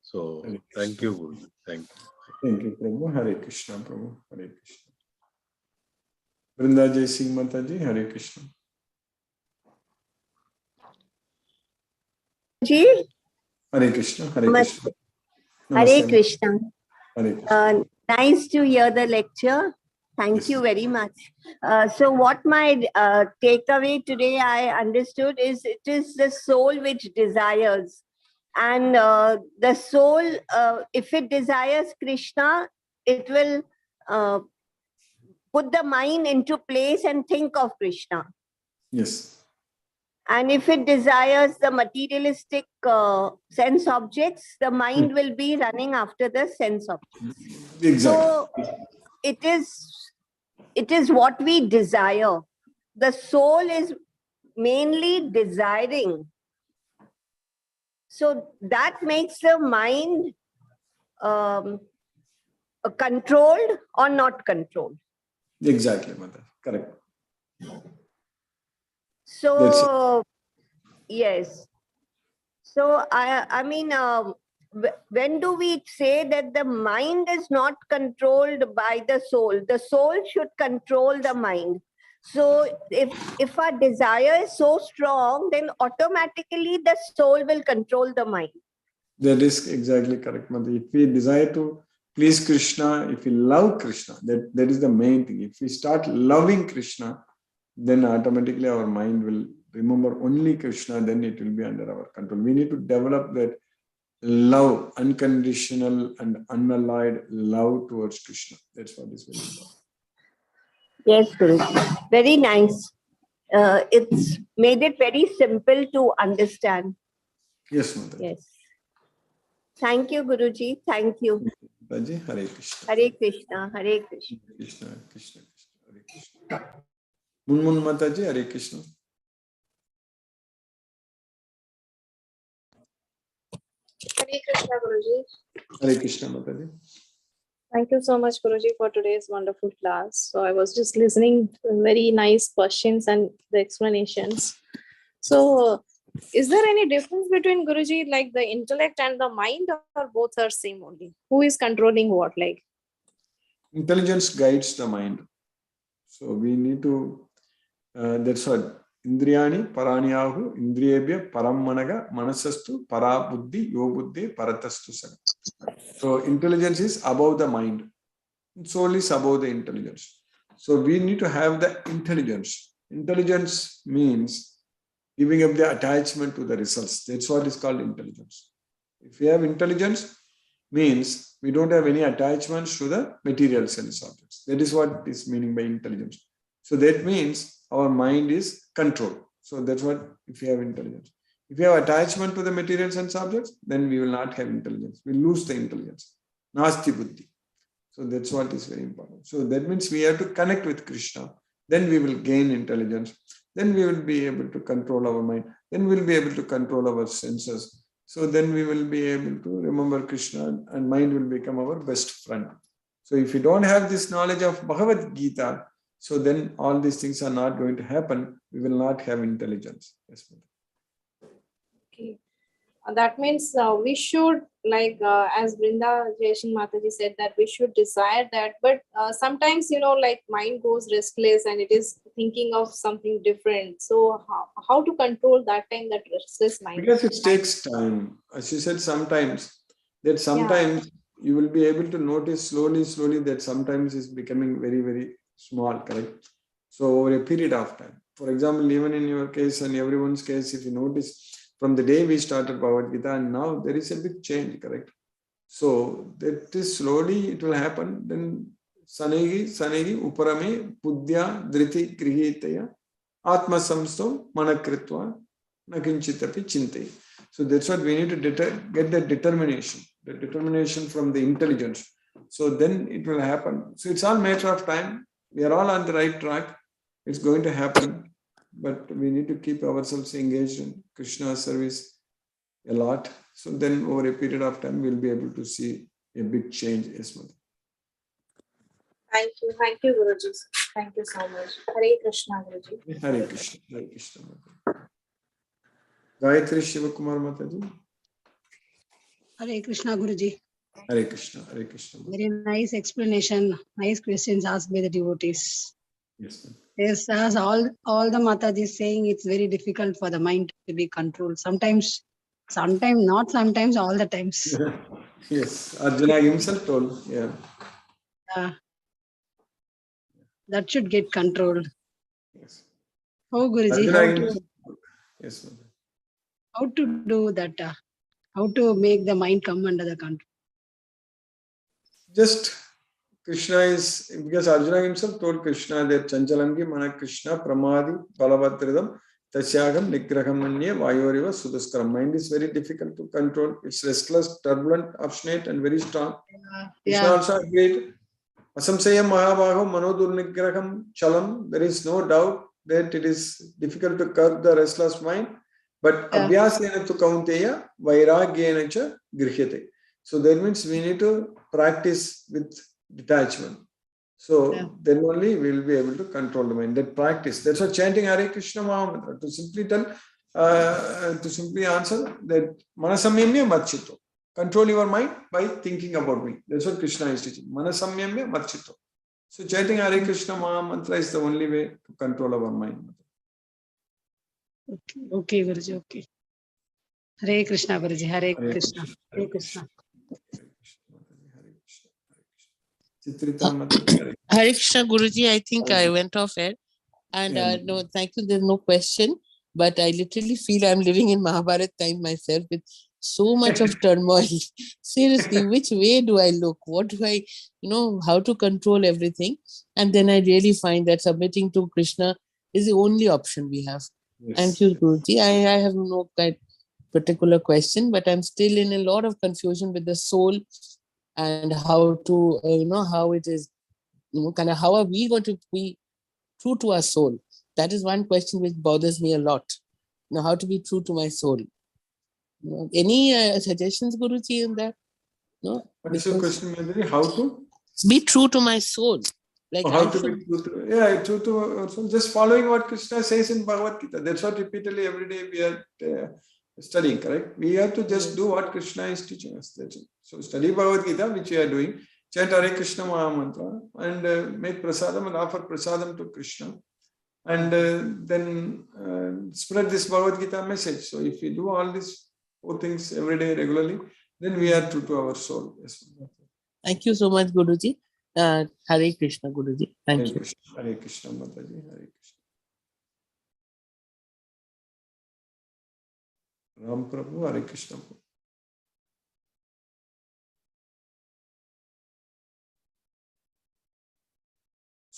I: So thank you, Guru. Thank you.
A: Thank you, Prabhu. Hare Krishna, Prabhu. Hare Krishna. Vrinda Jai Singh Mataji, Hare Krishna.
J: Ji,
A: Hare Krishna, Hare Krishna.
J: Hare
A: Namaste.
J: Krishna.
A: Hare Krishna.
J: Nice to hear the lecture. Thank you very much. So what my takeaway today I understood is it is the soul which desires. And the soul, if it desires Krishna, it will put the mind into place and think of Krishna.
A: Yes.
J: And if it desires the materialistic sense objects, the mind will be running after the sense objects.
A: Exactly.
J: So it is what we desire. The soul is mainly desiring. So that makes the mind controlled or not controlled.
A: Exactly, Mother. Correct.
J: So yes. So I mean, when do we say that the mind is not controlled by the soul? The soul should control the mind. So if our desire is so strong, then automatically the soul will control the mind.
A: That is exactly correct, Mother. If we desire to please Krishna, if we love Krishna, that is the main thing. If we start loving Krishna, then automatically our mind will remember only Krishna, then it will be under our control. We need to develop that love, unconditional and unalloyed love towards Krishna. That's what is very important.
J: Yes, Guru. Very nice. It's made it very simple to understand.
A: Yes, Mother.
J: Yes. Thank you, Guruji. Thank you.
A: Hare Krishna.
J: Hare Krishna. Hare Krishna.
A: Krishna, Krishna, Krishna, Hare Krishna. Munmun Mataji, Hare Krishna.
K: Hare Krishna, Guruji.
A: Hare Krishna, Mataji.
K: Thank you so much, Guruji, for today's wonderful class. So I was just listening to very nice questions and the explanations. So is there any difference between, Guruji, like the intellect and the mind, or both are same only? Who is controlling what? Like
A: Intelligence guides the mind. So we need to, that's what, Indriyani Paranyahu, Indriyebhya Parammanaga, Manasastu, Para Buddhi, Yo Buddhi, Paratastu Saga. So intelligence is above the mind. Soul is above the intelligence. So we need to have the intelligence. Intelligence means giving up the attachment to the results. That's what is called intelligence. If we have intelligence, means we don't have any attachments to the material sense objects. That is what is meaning by intelligence. So that means our mind is controlled. So that's what if you have intelligence. If you have attachment to the material sense objects, then we will not have intelligence. We lose the intelligence. Nasti buddhi. So that's what is very important. So that means we have to connect with Krishna. Then we will gain intelligence. Then we will be able to control our mind. Then we will be able to control our senses. So then we will be able to remember Krishna and mind will become our best friend. So if you don't have this knowledge of Bhagavad Gita, so then all these things are not going to happen. We will not have intelligence. Yes,
K: Okay. That means we should, like as Brinda Jayashin Mataji said, that we should desire that. But sometimes, like mind goes restless and it is thinking of something different. So how to control that time, that restless mind?
A: because it takes time. As you said, sometimes you will be able to notice slowly that sometimes it's becoming very, very small, correct? So over a period of time. For example, even in your case and everyone's case, if you notice, from the day we started Bhagavad Gita and now there is a big change, correct? So that is slowly it will happen. Then sanegi uparame pudya dhriti grihitaya atma samsto manakritva nakinchitapi chinte. So that's what we need to get the determination from the intelligence. So then it will happen. So it's all matter of time. We are all on the right track. It's going to happen. But we need to keep ourselves engaged in Krishna's service a lot. So then over a period of time, we'll be able to see a big change. Yes, Mother.
K: Thank you, Guruji. Thank you so much. Hare Krishna, Guruji.
A: Hare Krishna, Hare Krishna. Gayatri Shivakumar Mataji.
L: Hare Krishna, Guruji.
A: Hare Krishna, Hare Krishna.
L: Very nice explanation, nice questions asked by the devotees.
A: Yes, ma'am.
L: Yes, as all the Mataji is saying, it's very difficult for the mind to be controlled. Sometimes, not sometimes, all the times.
A: Yes, Arjuna himself told, yeah.
L: That should get controlled.
A: Yes.
L: Oh, Guruji,
A: yes, ma'am.
L: how to do that? How to make the mind come under the control?
A: Just Krishna is, because Arjuna himself told Krishna that Chanchalamgi Mana Krishna Pramadi Balavadridam Tasyagam Nigraham Manye Vayoriva Sudaskaram. Mind is very difficult to control. It's restless, turbulent, obstinate, and very strong. Krishna also agreed. Asamsaya Mahabaho Manodurnigraham Chalam. There is no doubt that it is difficult to curb the restless mind. But Abhyasena tu Kaunteya Vairagyena cha Grihyate. So that means we need to practice with detachment. So then only we will be able to control the mind. That practice. That's why chanting Hare Krishna Mahamantra. To simply tell, to simply answer that Manasamyamya Matchito. Control your mind by thinking about me. That's what Krishna is teaching. Manasamyamya Matchito. So chanting Hare Krishna Mahamantra is the only way to control our mind.
L: Okay, Guruji, okay. Hare Krishna, Guruji, Hare Krishna, Hare Krishna.
M: Hare Krishna, Guruji, I think I went off air. And no, thank you. There's no question. But I literally feel I'm living in Mahabharat time myself with so much of turmoil. Seriously, which way do I look? What do I, how to control everything? And then I really find that submitting to Krishna is the only option we have. Yes. Thank you, Guruji. I have no particular question, but I'm still in a lot of confusion with the soul and how to, how it is, kind of how are we going to be true to our soul? That is one question which bothers me a lot. How to be true to my soul. Any suggestions, Guruji, in that? No.
A: What's your question, Madhuri? How to
M: be true to my soul? Like
A: how to be true to true to soul. Just following what Krishna says in Bhagavad Gita. That's what repeatedly every day we are studying. Correct? We have to just do what Krishna is teaching us. That's it. So study Bhagavad Gita, which we are doing. Chant Hare Krishna Mahamantra and make prasadam and offer prasadam to Krishna. And then spread this Bhagavad Gita message. So if we do all these 4 things every day regularly, then we are true to our soul. Yes.
M: Thank you so much, Guruji. Hare Krishna, Guruji. Thank you.
A: Hare Krishna, Mataji. Hare Krishna. Ram Prabhu, Hare Krishna.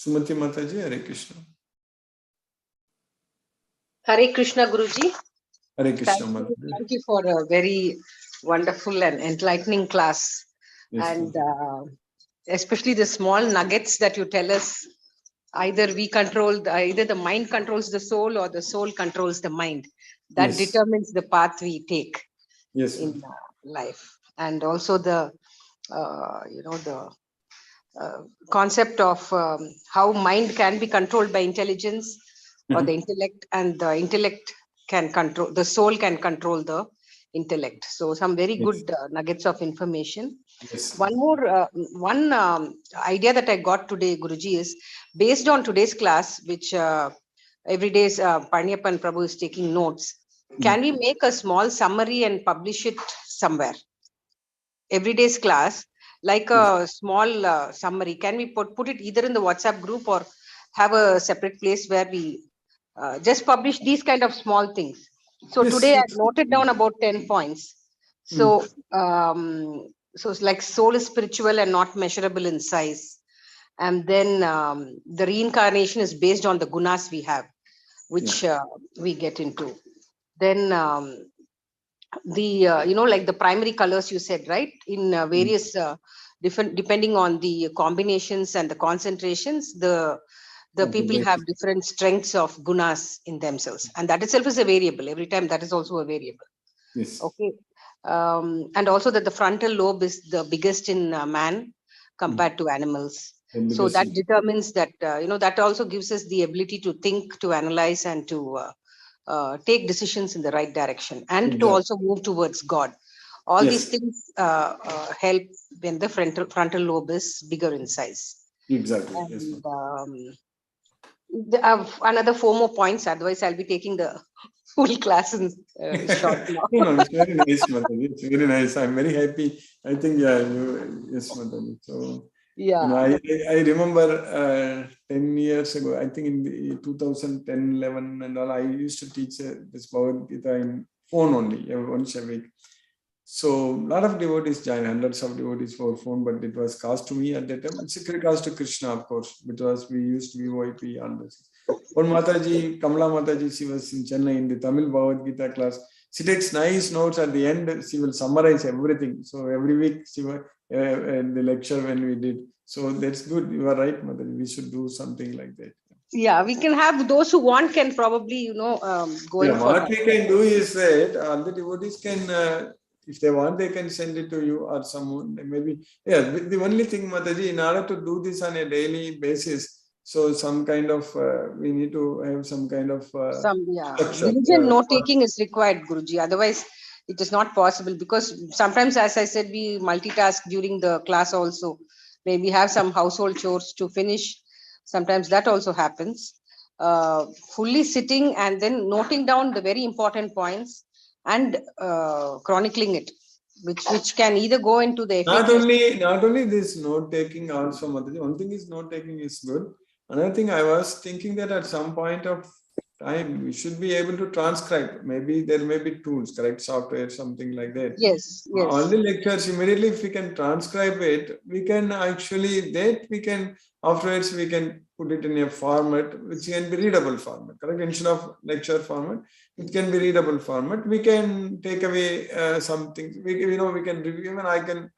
A: Sumati Mataji, Hare Krishna.
N: Hare Krishna, Guruji.
A: Hare Krishna, Mataji.
N: Thank you for a very wonderful and enlightening class.
A: Yes,
N: And especially the small nuggets that you tell us, either the mind controls the soul or the soul controls the mind. That
A: Yes.
N: determines the path we take
A: Yes,
N: in life. And also the concept of how mind can be controlled by intelligence or the intellect, and the intellect can control, the soul can control the intellect. So some very good nuggets of information.
A: Yes.
N: One more idea that I got today, Guruji, is based on today's class, which every day Parniappan Prabhu is taking notes. Can we make a small summary and publish it somewhere? Every day's class, like a small summary. Can we put it either in the WhatsApp group or have a separate place where we just publish these kind of small things? So today I noted down about 10 points. So, so it's like soul is spiritual and not measurable in size. And then the reincarnation is based on the gunas we have, which we get into. Then like the primary colors you said, right? In various different, depending on the combinations and the concentrations, the people have different strengths of gunas in themselves, and that itself is a variable. Every time that is also a variable.
A: Yes.
N: Okay. And also that the frontal lobe is the biggest in man compared to animals. So that determines that, that also gives us the ability to think, to analyze, and to take decisions in the right direction, and to also move towards God. All these things help when the frontal lobe is bigger in size.
A: Exactly.
N: And, another 4 more points, otherwise I'll be taking the full class in short now.
A: No, it's very nice, Mataji. It's very nice. I'm very happy. I think, yes, Mataji. So, I remember 10 years ago, I think in the 2010, 11 and all, I used to teach this Bhagavad Gita in phone only, once a week. So a lot of devotees joined, hundreds of devotees for phone, but it was cost to me at that time. It's a cost to Krishna, of course, because we used VoIP on this. One Mataji, Kamala Mataji, she was in Chennai in the Tamil Bhagavad Gita class. She takes nice notes at the end. She will summarize everything. So every week she was the lecture when we did. So that's good. You are right, Mataji. We should do something like that.
N: Yeah, we can have those who want can probably, go in for
A: what
N: that.
A: we can do is that all the devotees can, if they want, they can send it to you or someone. Maybe, the only thing, Mataji, in order to do this on a daily basis, so some kind of, we need to have some kind of
N: diligent note-taking is required, Guruji. Otherwise, it is not possible, because sometimes, as I said, we multitask during the class also. Maybe have some household chores to finish. Sometimes that also happens. Fully sitting and then noting down the very important points and chronicling it, which can either go into the
A: FAQs. Not only this note taking, also Mataji, one thing is note taking is good. Another thing, I was thinking that at some point of time we should be able to transcribe. Maybe there may be tools, correct, software, something like that.
N: Yes.
A: All the lectures, immediately if we can transcribe it, we can actually, afterwards we can put it in a format which can be readable format, correct? Instead of lecture format, it can be readable format. We can take away some things. We can review, and I can,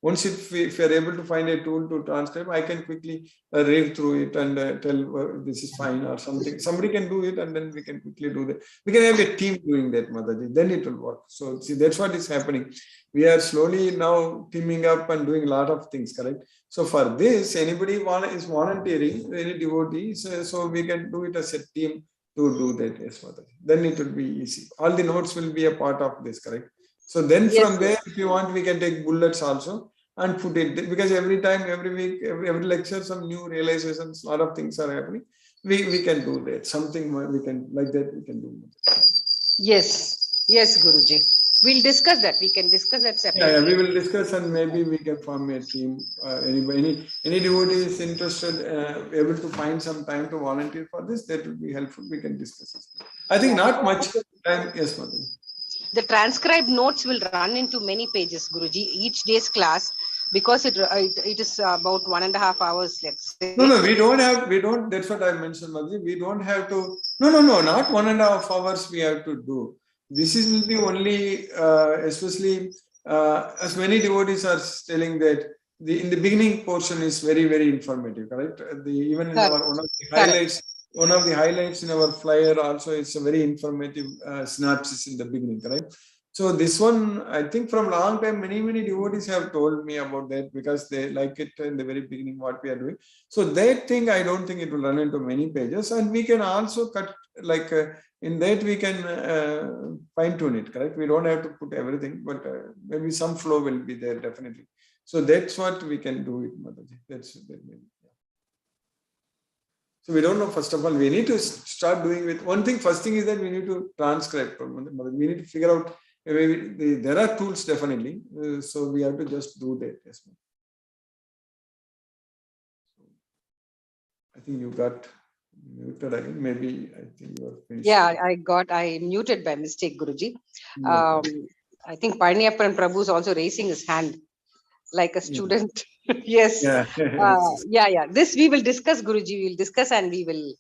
A: once if we are able to find a tool to transcribe, I can quickly read through it and tell this is fine or something. Somebody can do it, and then we can quickly do that. We can have a team doing that, Mataji. Then it will work. So see, that's what is happening. We are slowly now teaming up and doing a lot of things, correct? So for this, anybody is volunteering, any devotees, so we can do it as a team to do that, yes, Mataji. Then it will be easy. All the notes will be a part of this, correct? So then from there, if you want, we can take bullets also and put it, because every time, every week, every lecture, some new realizations, a lot of things are happening. We can do that. Something we can, like that, we can do.
N: Yes, Guruji. We'll discuss that. We can discuss that separately.
A: Yeah, we will discuss, and maybe we can form a team. Any devotee is interested, able to find some time to volunteer for this, that will be helpful. We can discuss this. I think not much time. Yes, Mataji.
N: The transcribed notes will run into many pages, Guruji. Each day's class, because it is about 1.5 hours, let's say.
A: No, we don't, that's what I mentioned, Madhuri. We don't have to, no, not 1.5 hours we have to do. This is will be only, especially as many devotees are telling that in the beginning portion is very, very informative, correct? Even in our, one of the highlights in our flyer also, it's a very informative synopsis in the beginning, correct? So this one, I think from long time, many devotees have told me about that because they like it in the very beginning, what we are doing. So that thing, I don't think it will run into many pages, and we can also cut, like in that we can fine tune it, correct? We don't have to put everything, but maybe some flow will be there definitely. So that's what we can do with Mataji. That maybe. So we don't know, first of all, we need to start doing with one thing. First thing is that we need to transcribe. We need to figure out, there are tools definitely. So we have to just do that. Yes. I think you got muted again. Maybe I think you are finished.
N: Yeah, I muted by mistake, Guruji. I think Parniyappan Prabhu is also raising his hand like a student. Yes. Yeah. This we will discuss, Guruji. We will discuss and we will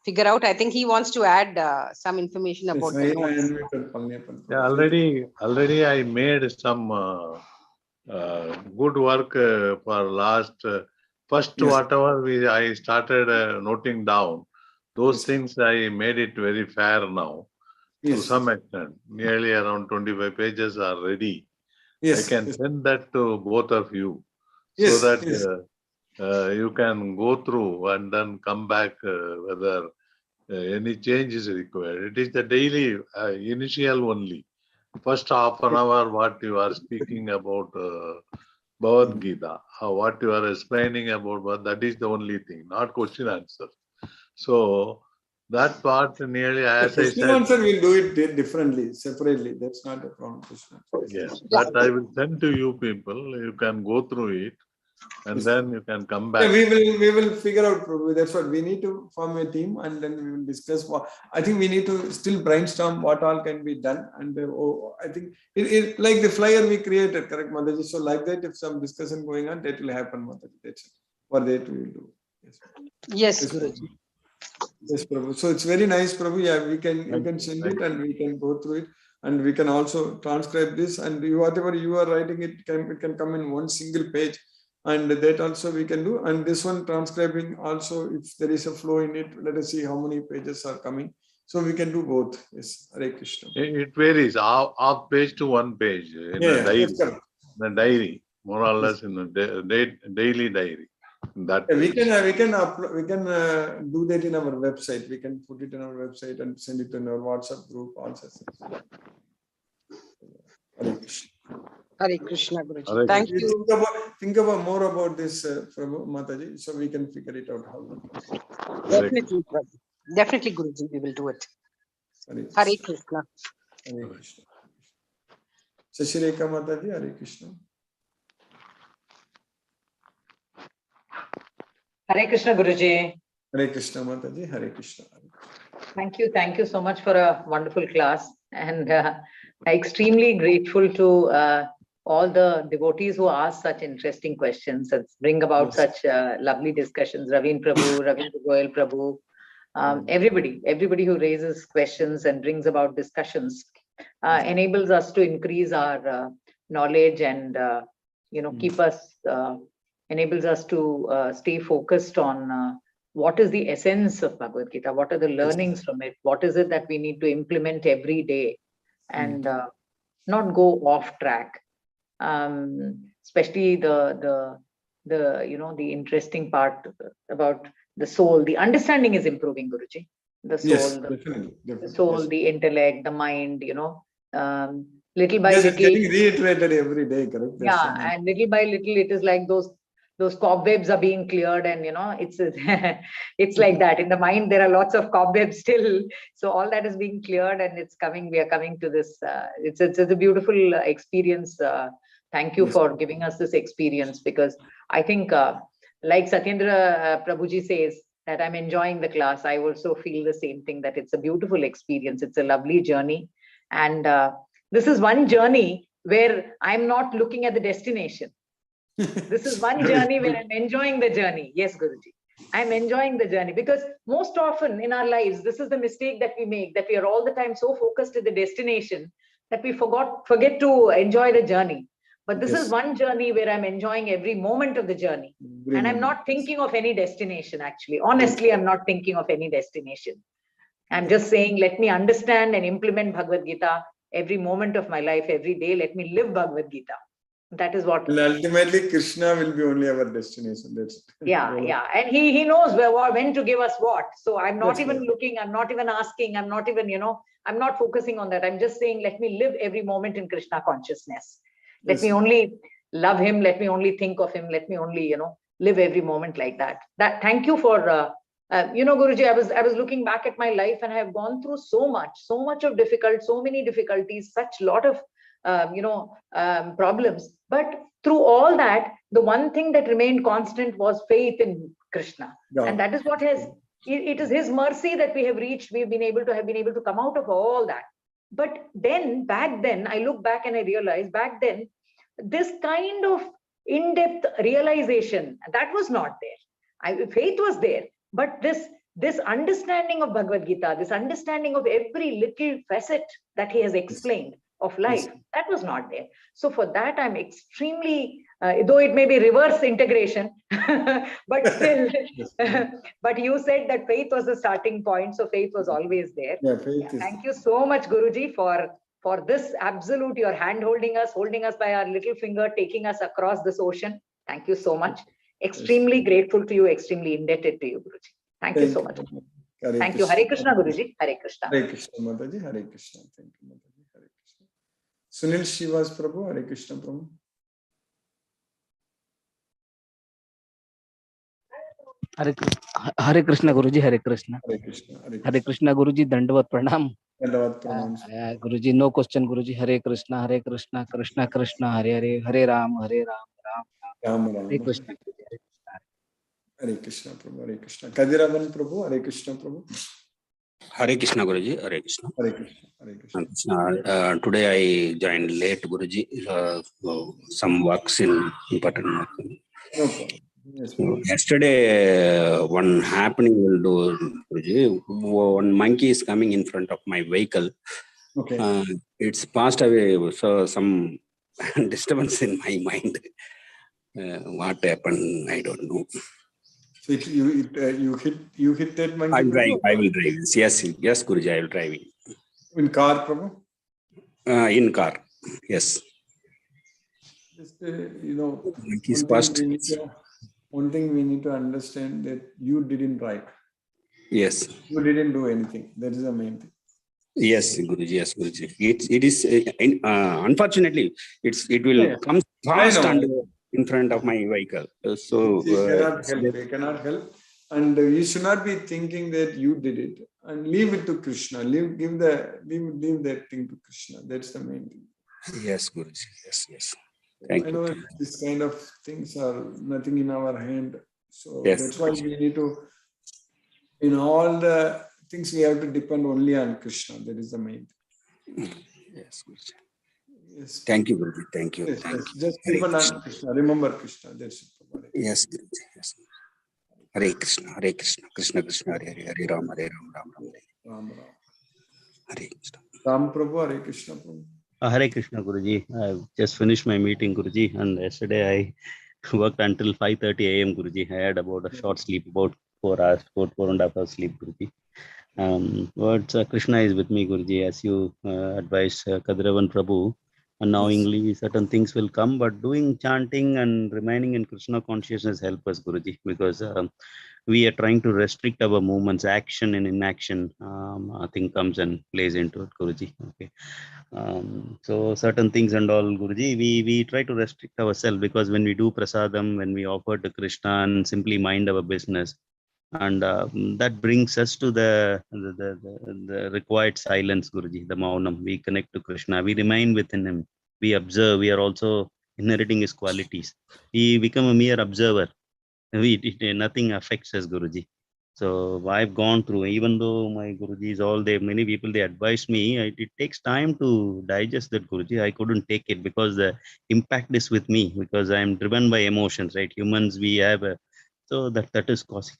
N: figure out. I think he wants to add some information about the notes.
I: Yeah, already I made some good work for last first whatever I started noting down. Those things I made it very fair now to some extent. Nearly around 25 pages are ready. I can send that to both of you so that you can go through and then come back whether any change is required. It is the daily initial only. First half an hour, what you are speaking about Bhagavad Gita, what you are explaining about, that is the only thing, not question answer. So that part nearly, as I said,
A: answer we'll do it differently, separately. That's not a problem.
I: Yes, that I will send to you people. You can go through it, and then you can come back.
A: Yeah, we will figure out. That's what we need to form a team, and then we will discuss. I think we need to still brainstorm what all can be done. And I think it like the flyer we created, correct, Mataji? So like that, if some discussion going on, that will happen, Mataji. That's it. For that we will do.
N: Yes, Guruji.
A: Yes, Prabhu. So it's very nice, Prabhu. Yeah, you can send it and we can go through it, and we can also transcribe this, and whatever you are writing, it can come in one single page, and that also we can do. And this one transcribing also, if there is a flow in it, let us see how many pages are coming. So we can do both. Yes, Hare Krishna.
I: It varies, half page to one page in a diary. The diary, more or less in a daily diary. That
A: we can do that in our website. We can put it in our website and send it in our WhatsApp group also. Hare Krishna.
N: Hare Krishna, Guruji. Thank you.
A: Think about more about this, Prabhu, Mataji, so we can figure it out how.
N: Definitely, Guruji, we will do it. Hare Krishna.
A: Hare Krishna. Shashireka Mataji, Hare Krishna.
O: Hare Krishna, Guruji.
A: Hare Krishna, Mataji. Hare Krishna.
O: Thank you so much for a wonderful class, and extremely grateful to all the devotees who ask such interesting questions and bring about such lovely discussions. Ravin Prabhu, Ravindra Goyal Prabhu, everybody who raises questions and brings about discussions enables us to increase our knowledge and keep us. Enables us to stay focused on what is the essence of Bhagavad Gita, what are the learnings from it, what is it that we need to implement every day, and not go off track. Especially the interesting part about the soul. The understanding is improving, Guruji. The soul,
A: definitely.
O: The soul, the intellect, the mind. Little by
A: little,
O: little,
A: getting reiterated every day, correct?
O: And little by little, it is like those cobwebs are being cleared, and it's like that. In the mind, there are lots of cobwebs still. So all that is being cleared, and it's coming. We are coming to this. It's a beautiful experience. Thank you for giving us this experience, because I think, like Satyendra Prabhuji says, that I'm enjoying the class. I also feel the same thing, that it's a beautiful experience. It's a lovely journey, and this is one journey where I'm not looking at the destination. This is one journey where I'm enjoying the journey. Yes, Guruji. I'm enjoying the journey, because most often in our lives, this is the mistake that we make, that we are all the time so focused at the destination that we forget to enjoy the journey. But this is one journey where I'm enjoying every moment of the journey. And I'm not thinking of any destination, actually. Honestly, I'm not thinking of any destination. I'm just saying, let me understand and implement Bhagavad Gita every moment of my life, every day. Let me live Bhagavad Gita. That is what.
A: And ultimately, Krishna will be only our destination. That's it.
O: Yeah. And he knows when to give us what. So I'm not even looking, I'm not even asking, I'm not even, I'm not focusing on that. I'm just saying, let me live every moment in Krishna consciousness. Let me only love him. Let me only think of him. Let me only, live every moment like that. Thank you for, Guruji, I was looking back at my life, and I have gone through so much of so many difficulties, such lot of, problems. But through all that, the one thing that remained constant was faith in Krishna. And that is what it is his mercy that we have reached. We've been able to come out of all that. But then, back then, I look back and I realize back then, this kind of in-depth realization, that was not there. Faith was there, but this understanding of Bhagavad Gita, this understanding of every little facet that he has explained of life, that was not there. So for that, I'm extremely, though it may be reverse integration, but still, but you said that faith was the starting point, so faith was always there. Thank you so much, Guruji, for this absolute, your hand holding us by our little finger, taking us across this ocean. Thank you so much. Extremely grateful to you, extremely indebted to you, Guruji. Thank you so much. Thank you. Hare Krishna, Guruji. Hare Krishna.
A: Hare Krishna, Mataji. Hare Krishna. Thank you, Mataji. Hare Krishna. Sunil Shivas Prabhu. Hare Krishna, Prabhu.
P: Hare Krishna, Guruji. Hare Krishna.
A: Hare Krishna.
P: Hare Krishna, Guruji. Dandavat Pranam.
A: Dandavat Pranam.
P: Guruji, no question, Guruji. Hare Krishna, Krishna Krishna, Hare Hare, Hare Ram, Ram. Hare Krishna.
A: Hare Krishna, Prabhu. Hare Krishna. Kadiravan Prabhu. Hare Krishna, Prabhu.
Q: Hare Krishna, Guruji. Hare Krishna.
A: Hare Krishna. Hare Krishna.
Q: Today I joined late, Guruji. Some works in important work.
A: No problem. Yes,
Q: Yesterday, one happening will do, Guruji. One monkey is coming in front of my vehicle.
A: Okay.
Q: It's passed away, so some disturbance in my mind. What happened? I don't know.
A: So you hit that monkey.
Q: I will drive. Yes, Guruji, I will drive.
A: In car, Prabhu?
Q: In car. Yes.
A: Just one thing we need to understand, that you didn't write.
Q: Yes.
A: You didn't do anything. That is the main thing.
Q: Yes, Guruji. Yes, Guruji. It is unfortunately it will come fast and in front of my vehicle. So
A: you cannot help, and you should not be thinking that you did it, and leave it to Krishna. Leave that thing to Krishna. That's the main thing.
Q: Yes, Guruji. Yes. Thank you.
A: I know this kind of things are nothing in our hand. So that's why we need to, in all the things, we have to depend only on Krishna. That is the main thing.
Q: Yes, Guruji.
A: Yes.
Q: Thank you, Guruji. Thank you.
A: Yes, just keep on Krishna. Remember Krishna. That's it.
Q: Yes, Guruji. Yes. Hare Krishna, Hare Krishna, Krishna Krishna, Hare Hare, Hare Ram, Hare Ram, Ram. Hare Krishna.
A: Ram Prabhu, Hare Krishna Prabhu.
R: Hare Krishna, Guruji. I just finished my meeting, Guruji, and yesterday I worked until 5:30 a.m. Guruji. I had about a short sleep, about 4 hours, 4.5 hours sleep, Guruji. But Krishna is with me, Guruji, as you advised Kadiravan Prabhu. Unknowingly, certain things will come, but doing chanting and remaining in Krishna consciousness help us, Guruji, because we are trying to restrict our movements, action and inaction. I think comes and plays into it, Guruji. Okay. So certain things and all, Guruji, we try to restrict ourselves, because when we do prasadam, when we offer to Krishna and simply mind our business, and that brings us to the required silence, Guruji, the maunam. We connect to Krishna, we remain within him, we observe, we are also inheriting his qualities. We become a mere observer. Nothing affects us, Guruji. So I've gone through, even though my Gurujis, many people, they advised me, it takes time to digest that, Guruji. I couldn't take it because the impact is with me, because I'm driven by emotions, right? Humans, we have so that is causing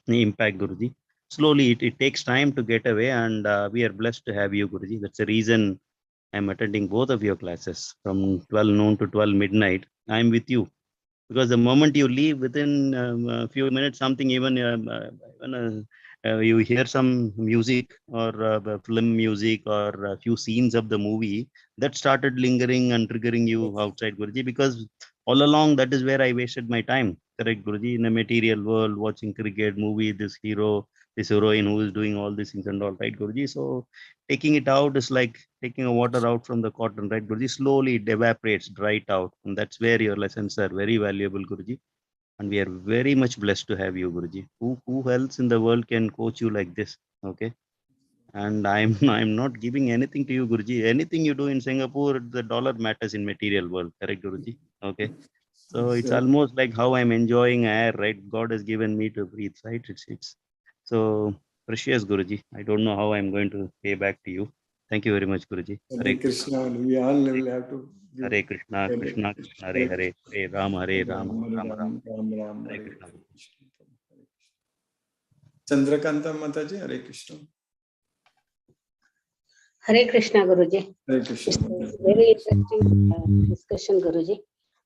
R: the impact, Guruji. Slowly, it takes time to get away, and we are blessed to have you, Guruji. That's the reason I'm attending both of your classes from 12 noon to 12 midnight. I'm with you, because the moment you leave, within a few minutes, something, you hear some music or film music or a few scenes of the movie that started lingering and triggering you outside, Guruji, because all along that is where I wasted my time, correct, Guruji, in a material world, watching cricket movie, this heroine who is doing all these things and all, right, Guruji. So taking it out is like taking a water out from the cotton, right, Guruji? Slowly it evaporates, dry it out. And that's where your lessons are very valuable, Guruji. And we are very much blessed to have you, Guruji. Who else in the world can coach you like this? Okay. And I'm not giving anything to you, Guruji. Anything you do in Singapore, the dollar matters in material world, correct, Guruji? Okay. So it's almost like how I'm enjoying air, right? God has given me to breathe, right? It's so precious, Guruji. I don't know how I'm going to pay back to you. Thank you very much, Guruji.
A: Hare Krishna. We all will have to give.
R: Hare Krishna, Krishna Krishna, Hare Hare, Hare Ram, Hare Ram, Ram Ram,
A: Ram,
R: Hare
A: Hare
R: Krishna.
A: Chandrakanta Mataji, Hare Krishna.
S: Hare Krishna, Guruji.
A: Hare Krishna.
S: Very interesting discussion, Guruji.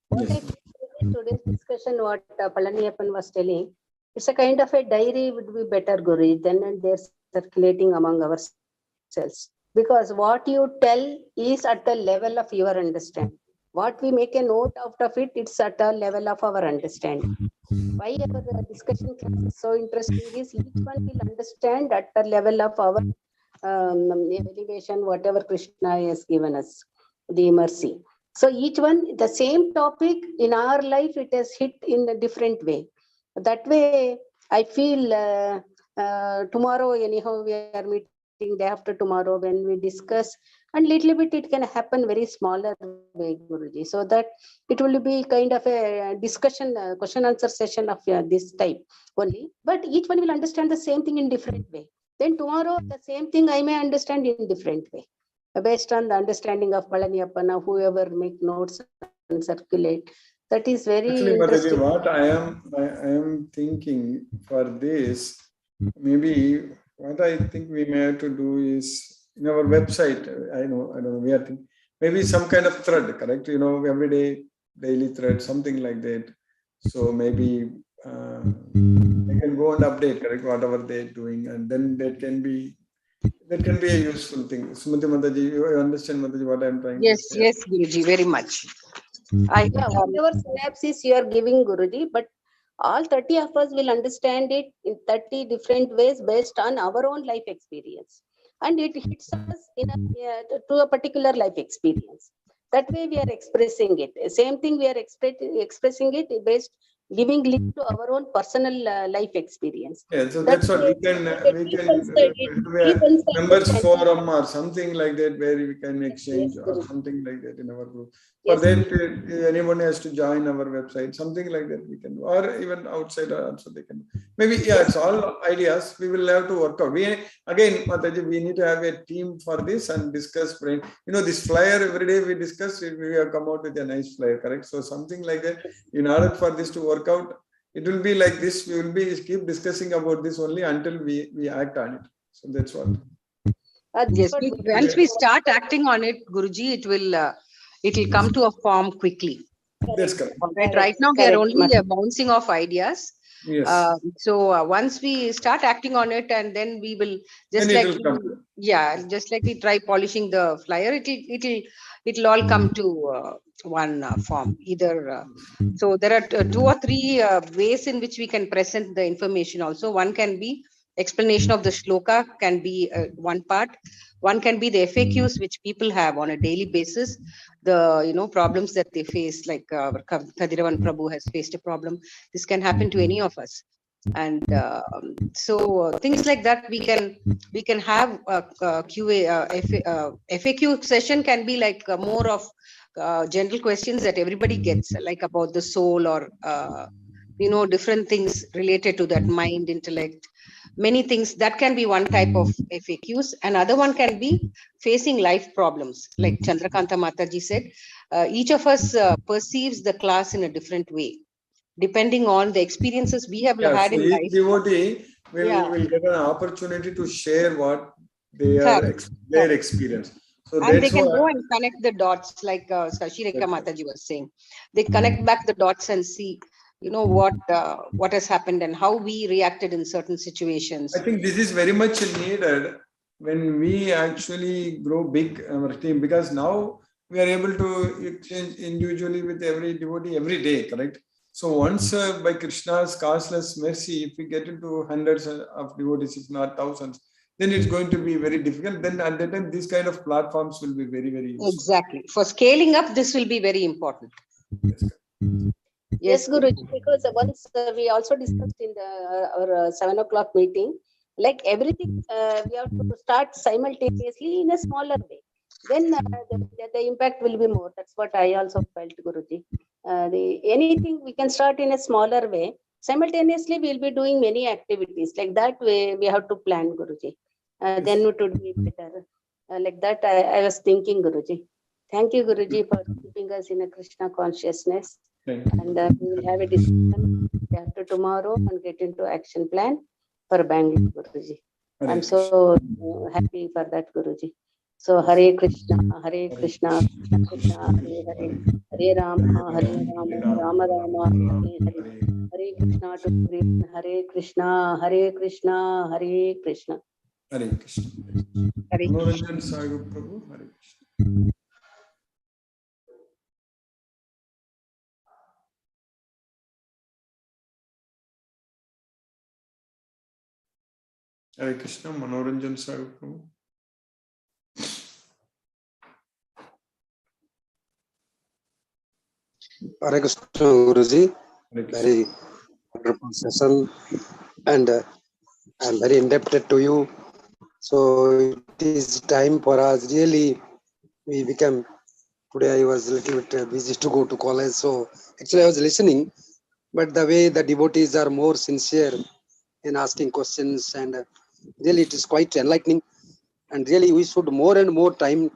S: What I feel in today's discussion, what Palaniappan was telling, it's a kind of a diary would be better, Guruji, than they're circulating among ourselves. Because what you tell is at the level of your understanding. What we make a note out of it, it's at the level of our understanding. Why our discussion class is so interesting is each one will understand at the level of our elevation, whatever Krishna has given us, the mercy. So each one, the same topic in our life, it has hit in a different way. That way, I feel tomorrow, anyhow, we are meeting day after tomorrow when we discuss, and little bit it can happen very smaller way, Guruji. So that it will be kind of a discussion, question answer session of this type only. But each one will understand the same thing in different way. Then tomorrow, the same thing I may understand in different way, based on the understanding of Palaniappan, whoever make notes and circulate. That is very
A: Actually,
S: interesting.
A: Mataji, what I am thinking for this, maybe what I think we may have to do is in our website. I don't know. We are thinking maybe some kind of thread, correct? Every day, daily thread, something like that. So maybe they can go and update, correct, whatever they're doing, and then that can be a useful thing. Sumati Mataji, you understand, Mataji, what I'm trying to say?
N: Yes, Guruji, very much.
S: Whatever synapses you are giving, Guruji, but all 30 of us will understand it in 30 different ways based on our own life experience. And it hits us to a particular life experience. That way we are expressing it. Same thing we are expressing it based, giving link to our own personal life experience.
A: Yeah, so that's what we can do a members forum or something like that, where we can exchange or something like that in our group. For that, anyone has to join our website, something like that we can do, or even outside also they can do. Maybe, it's all ideas. We will have to work out. Again, Mataji, we need to have a team for this and discuss. This flyer every day we discuss. We have come out with a nice flyer, correct? So something like that. In order for this to work out, it will be like this. We will keep discussing about this only until we act on it. So that's what.
N: Yes, once we start acting on it, Guruji, it will come to a form quickly.
A: That's correct.
N: Right now, we are only bouncing off ideas.
A: Yes.
N: So once we start acting on it, and then we will just like we try polishing the flyer, it'll all come to one form. Either so there are 2 or 3 ways in which we can present the information. Also, one can be explanation of the shloka, can be one part. One can be the FAQs which people have on a daily basis, the problems that they face, like Kadiravan Prabhu has faced a problem. This can happen to any of us, and so things like that we can have a FAQ session can be like more of general questions that everybody gets, like about the soul or different things related to that mind, intellect, many things. That can be one type of FAQs. Another one can be facing life problems. Like Chandrakanta Mataji said, each of us perceives the class in a different way, depending on the experiences we have had
A: So
N: in
A: each
N: life.
A: devotee will get an opportunity to share what they are their experience. So
N: And they
A: that's
N: can
A: why.
N: go and connect the dots, like Sashireka Mataji was saying. They connect back the dots and see, what has happened and how we reacted in certain situations.
A: I think this is very much needed when we actually grow big our team, because now we are able to exchange individually with every devotee every day, correct? So once by Krishna's causeless mercy, if we get into hundreds of devotees, if not thousands, then it's going to be very difficult. Then at that time, these kind of platforms will be very, very useful.
N: Exactly. For scaling up, this will be very important.
S: Yes, Guruji, because once we also discussed in our 7 o'clock meeting, like everything we have to start simultaneously in a smaller way. Then the impact will be more. That's what I also felt, Guruji. Anything we can start in a smaller way. Simultaneously, we'll be doing many activities. Like that way, we have to plan, Guruji. Then it would be better. Like that, I was thinking, Guruji. Thank you, Guruji, for keeping us in a Krishna consciousness. And we will have a discussion after tomorrow and get into action plan for Bangalore, Guruji. I'm so happy for that, Guruji. So Hare Krishna, Krishna Krishna, Hare Hare, Hare Rama, Rama Rama, Hare Hare, Hare Krishna to Hare Krishna, Hare Krishna, Hare Krishna.
A: Hare Krishna. Manoranjan Sagar Prabhu, Hare Krishna. Hare Krishna, Manoranjan Sagar Prabhu.
T: Hare Krishna, Guruji. Very wonderful session, and I'm very indebted to you. So it is time for us. Really, we become. Today I was a little bit busy to go to college, so actually I was listening. But the way the devotees are more sincere in asking questions, and really it is quite enlightening. And really, we should more and more time.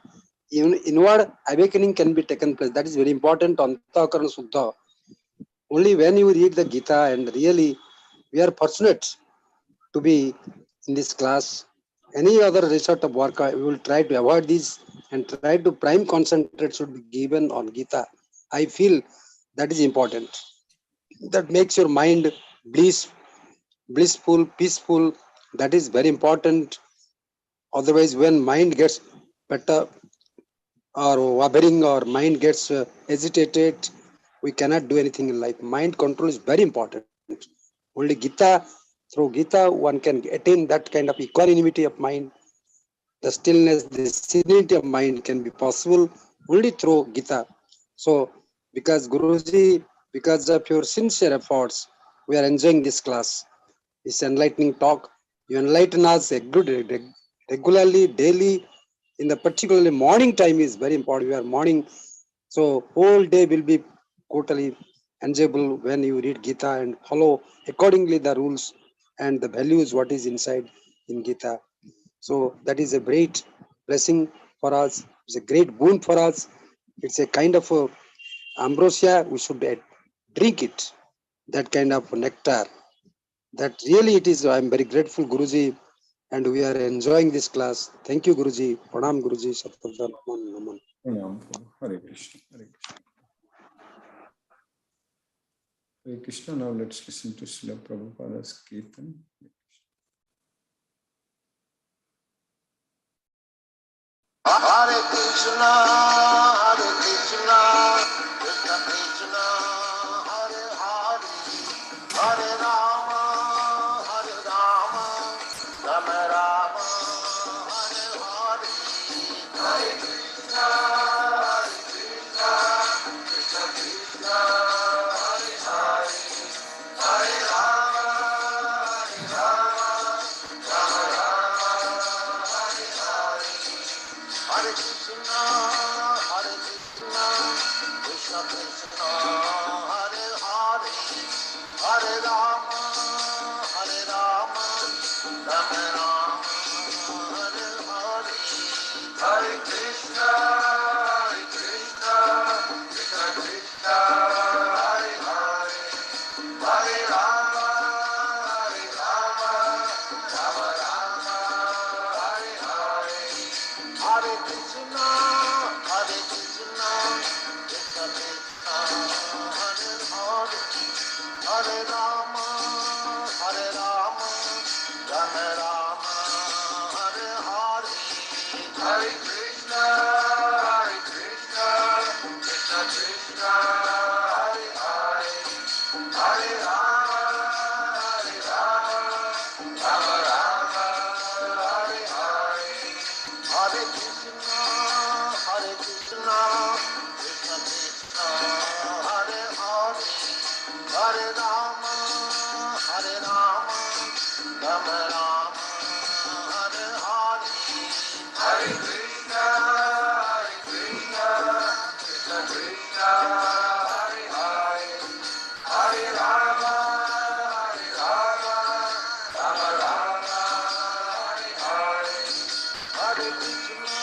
T: Even inward awakening can be taken place. That is very important. Antakarana Suddha. Only when you read the Gita, and really we are fortunate to be in this class. Any other resort of work, we will try to avoid this and try to prime concentrate should be given on Gita. I feel that is important. That makes your mind blissful, peaceful. That is very important. Otherwise, when mind gets better or wavering or mind gets agitated, we cannot do anything in life. Mind control is very important. Only Gita, through Gita, one can attain that kind of equanimity of mind. The stillness, the serenity of mind can be possible only through Gita. So, because Guruji, because of your sincere efforts, we are enjoying this class, this enlightening talk. You enlighten us regularly, daily. In the particularly morning time is very important. We are morning, so whole day will be totally enjoyable when you read Gita and follow accordingly the rules and the values what is inside in Gita. So that is a great blessing for us. It's a great boon for us. It's a kind of ambrosia. We should drink it. That kind of nectar. That really it is. I'm very grateful, Guruji, and we are enjoying this class. Thank you, Guruji. Pranam, Guruji. Satpradhan, Naman.
A: Pranam. Hare Krishna. Hare Krishna. Hare Krishna. Now let's listen to Srila Prabhupada's Kirtan.
U: Hare Krishna, Krishna Krishna, Hare Hare, Hare Rama, Rama Rama, Hare Hare. Hare Krishna, Krishna Krishna, Hare Hare, Hare Rama, Rama Rama, Hare Hare. Hare Krishna, Krishna Krishna, Hare Hare, Hare Rama Rama, Hare Hare, Hare Krishna, Krishna Krishna, Hare Hare, Hare Rama, Rama Rama, Hare Hare, Hare Krishna, Krishna Krishna, Hare Hare, Hare Rama, Rama Rama, Hare Hare, Hare Krishna, Krishna Krishna, Hare Hare, Hare Rama, Rama Rama, Hare Hare, Hare Krishna, Krishna Krishna, Hare Hare, Hare Rama, Rama Rama, Hare Hare, Hare Krishna,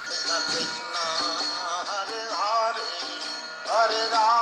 U: Krishna Krishna, Hare Hare, Hare Rama.